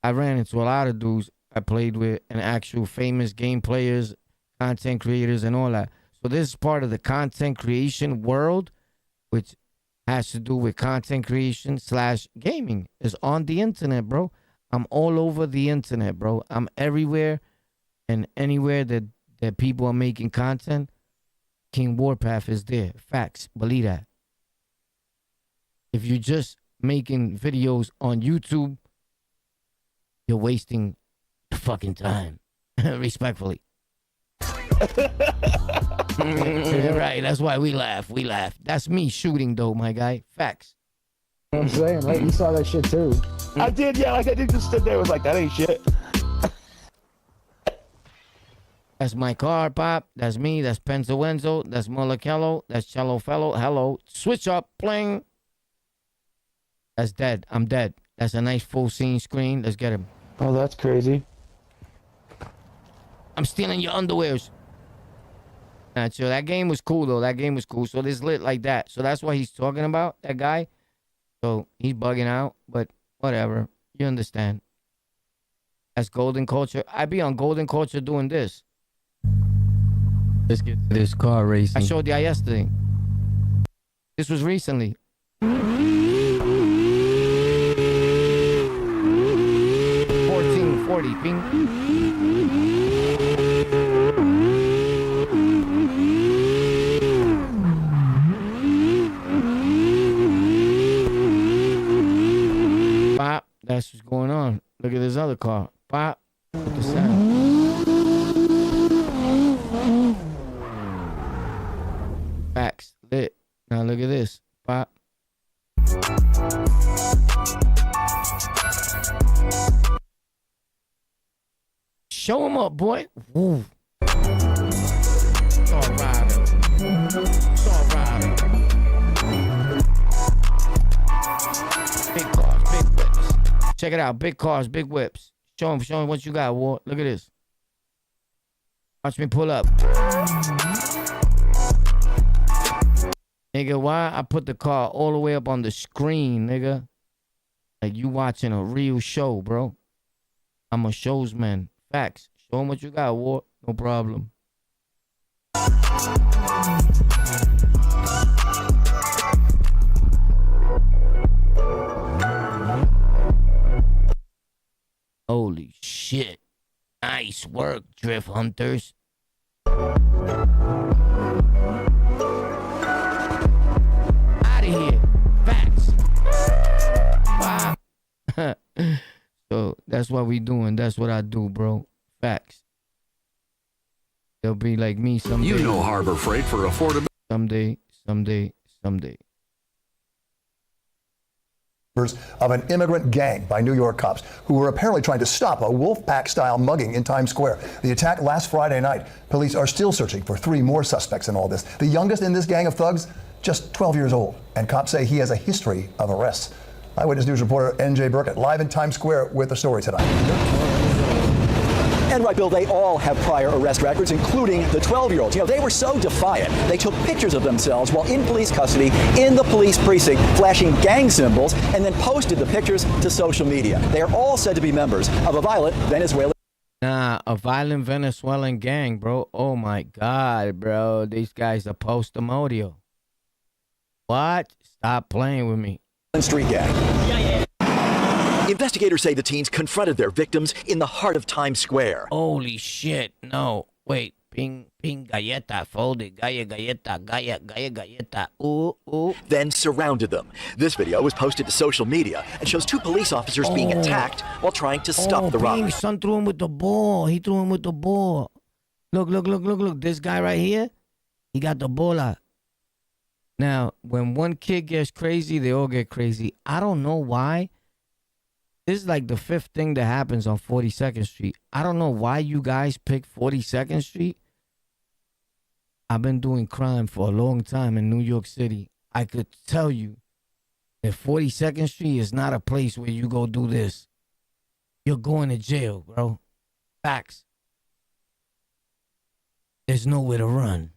I ran into a lot of dudes I played with and actual famous game players, content creators and all that. So this is part of the content creation world, which has to do with content creation / gaming. It's on the internet, bro. I'm all over the internet, bro. I'm everywhere and anywhere that people are making content. King Warpath is there. Facts. Believe that. If you're just making videos on YouTube, you're wasting your fucking time. Respectfully. Right. That's why we laugh. We laugh. That's me shooting, though, my guy. Facts. I'm saying, right? You saw that shit, too. I did, yeah. Like, I did just stood there. Was like, that ain't shit. That's my car, Pop. That's me. That's Pensawenzo. That's Molakello. That's Cello Fellow. Hello. Switch up. Pling. That's dead. I'm dead. That's a nice full scene screen. Let's get him. Oh, that's crazy. I'm stealing your underwears. Nah, chill. That game was cool, though. That game was cool. So this lit like that. So that's what he's talking about, that guy. So he's bugging out, but whatever. You understand. That's golden culture. I be on golden culture doing this. Let's get to this car racing. I showed you yesterday. This was recently. 1440, ping. Pop, that's what's going on. Look at this other car. Pop, with the sound. Facts, lit. Now look at this. Pop. Show him up, boy. Woo. It's all right. It's all right. Big cars, big whips. Check it out. Big cars, big whips. Show him what you got, Ward. Look at this. Watch me pull up. Nigga, why I put the car all the way up on the screen, nigga? Like you watching a real show, bro. I'm a showsman. Facts. Show him what you got, Ward. No problem. Holy shit. Nice work, Drift Hunters. Out of here. Facts. Wow. So that's what we doing. That's what I do, bro. Facts. They'll be like me someday. You know Harbor Freight for affordable. Someday. Of an immigrant gang by New York cops who were apparently trying to stop a wolf pack-style mugging in Times Square. The attack last Friday night. Police are still searching for 3 more suspects in all this. The youngest in this gang of thugs, just 12 years old, and cops say he has a history of arrests. Eyewitness News reporter N.J. Burkett live in Times Square with the story tonight. And right, Bill, they all have prior arrest records, including the 12-year-olds. You know, they were so defiant, they took pictures of themselves while in police custody in the police precinct, flashing gang symbols, and then posted the pictures to social media. They are all said to be members of a violent Venezuelan. Nah, a violent Venezuelan gang, bro. Oh, my God, bro. These guys are post-emodio. What? Stop playing with me. Street gang. Investigators say the teens confronted their victims in the heart of Times Square. Holy shit. No. Wait. Ping galleta, folded. Galleta. Ooh. Then surrounded them. This video was posted to social media and shows 2 police officers being attacked while trying to stop the robbery. Ping, son threw him with the ball. He threw him with the ball. Look. This guy right here, he got the bola. Now, when one kid gets crazy, they all get crazy. I don't know why. This is like the 5th thing that happens on 42nd Street. I don't know why you guys pick 42nd Street. I've been doing crime for a long time in New York City. I could tell you that 42nd Street is not a place where you go do this. You're going to jail, bro. Facts. There's nowhere to run.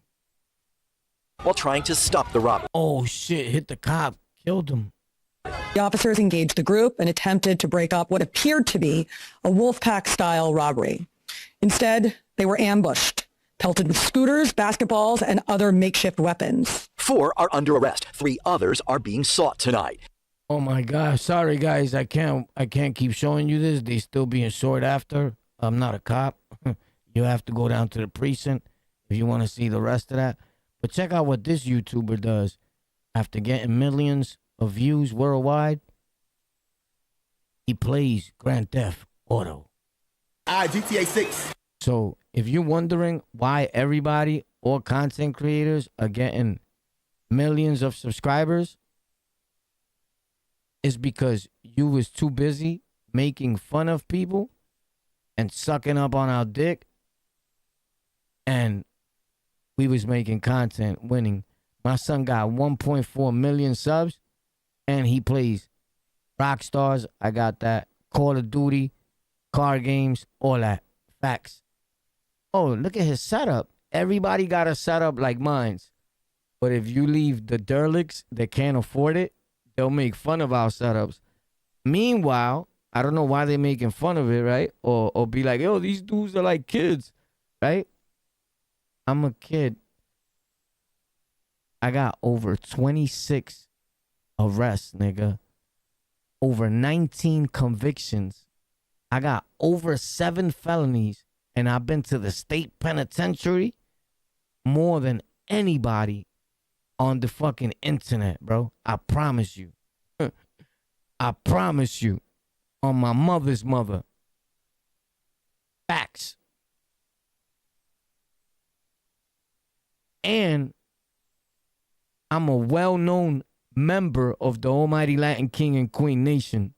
While trying to stop the robbery. Oh, shit. Hit the cop. Killed him. The officers engaged the group and attempted to break up what appeared to be a Wolfpack-style robbery. Instead, they were ambushed, pelted with scooters, basketballs, and other makeshift weapons. 4 are under arrest. 3 others are being sought tonight. Oh, my God. Sorry, guys. I can't keep showing you this. They still being sought after. I'm not a cop. You have to go down to the precinct if you want to see the rest of that. But check out what this YouTuber does. After getting millions of views worldwide, he plays Grand Theft Auto. GTA 6. So if you're wondering why everybody, all content creators, are getting millions of subscribers, it's because you was too busy making fun of people and sucking up on our dick, and we was making content, winning. My son got 1.4 million subs, and he plays Rockstars. I got that. Call of Duty, car games, all that. Facts. Oh, look at his setup. Everybody got a setup like mine's. But if you leave the derelicts that can't afford it, they'll make fun of our setups. Meanwhile, I don't know why they're making fun of it, right? Or be like, yo, these dudes are like kids, right? I'm a kid. I got over 26 arrests, nigga. Over 19 convictions. I got over 7 felonies. And I've been to the state penitentiary more than anybody on the fucking internet, bro. I promise you. I promise you. On my mother's mother. Facts. And I'm a well-known member of the Almighty Latin King and Queen Nation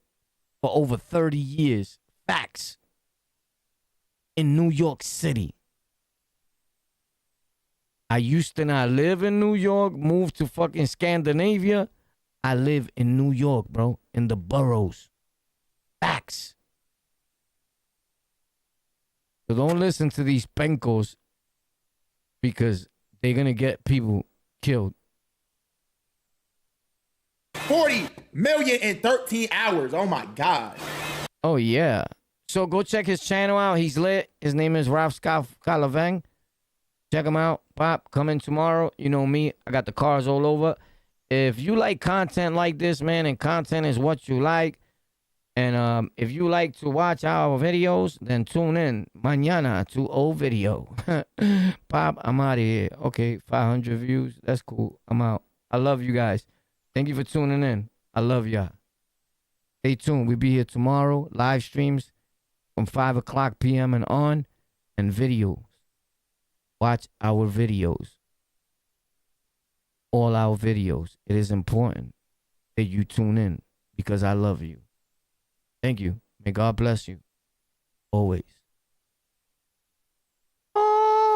for over 30 years. Facts. In New York City. I used to not live in New York, moved to fucking Scandinavia. I live in New York, bro, in the boroughs. Facts. So don't listen to these pencos because they're going to get people killed. 40 million in 13 hours. Oh my God. Oh, yeah. So go check his channel out. He's lit. His name is Ralph Scott Calavang. Check him out. Pop, come in tomorrow. You know me. I got the cars all over. If you like content like this, man, and content is what you like, and if you like to watch our videos, then tune in mañana to old video. Pop, I'm out of here. Okay, 500 views. That's cool. I'm out. I love you guys. Thank you for tuning in. I love y'all. Stay tuned. We'll be here tomorrow. Live streams from 5 o'clock p.m. and on, and videos. Watch our videos. All our videos. It is important that you tune in because I love you. Thank you. May God bless you. Always. Oh.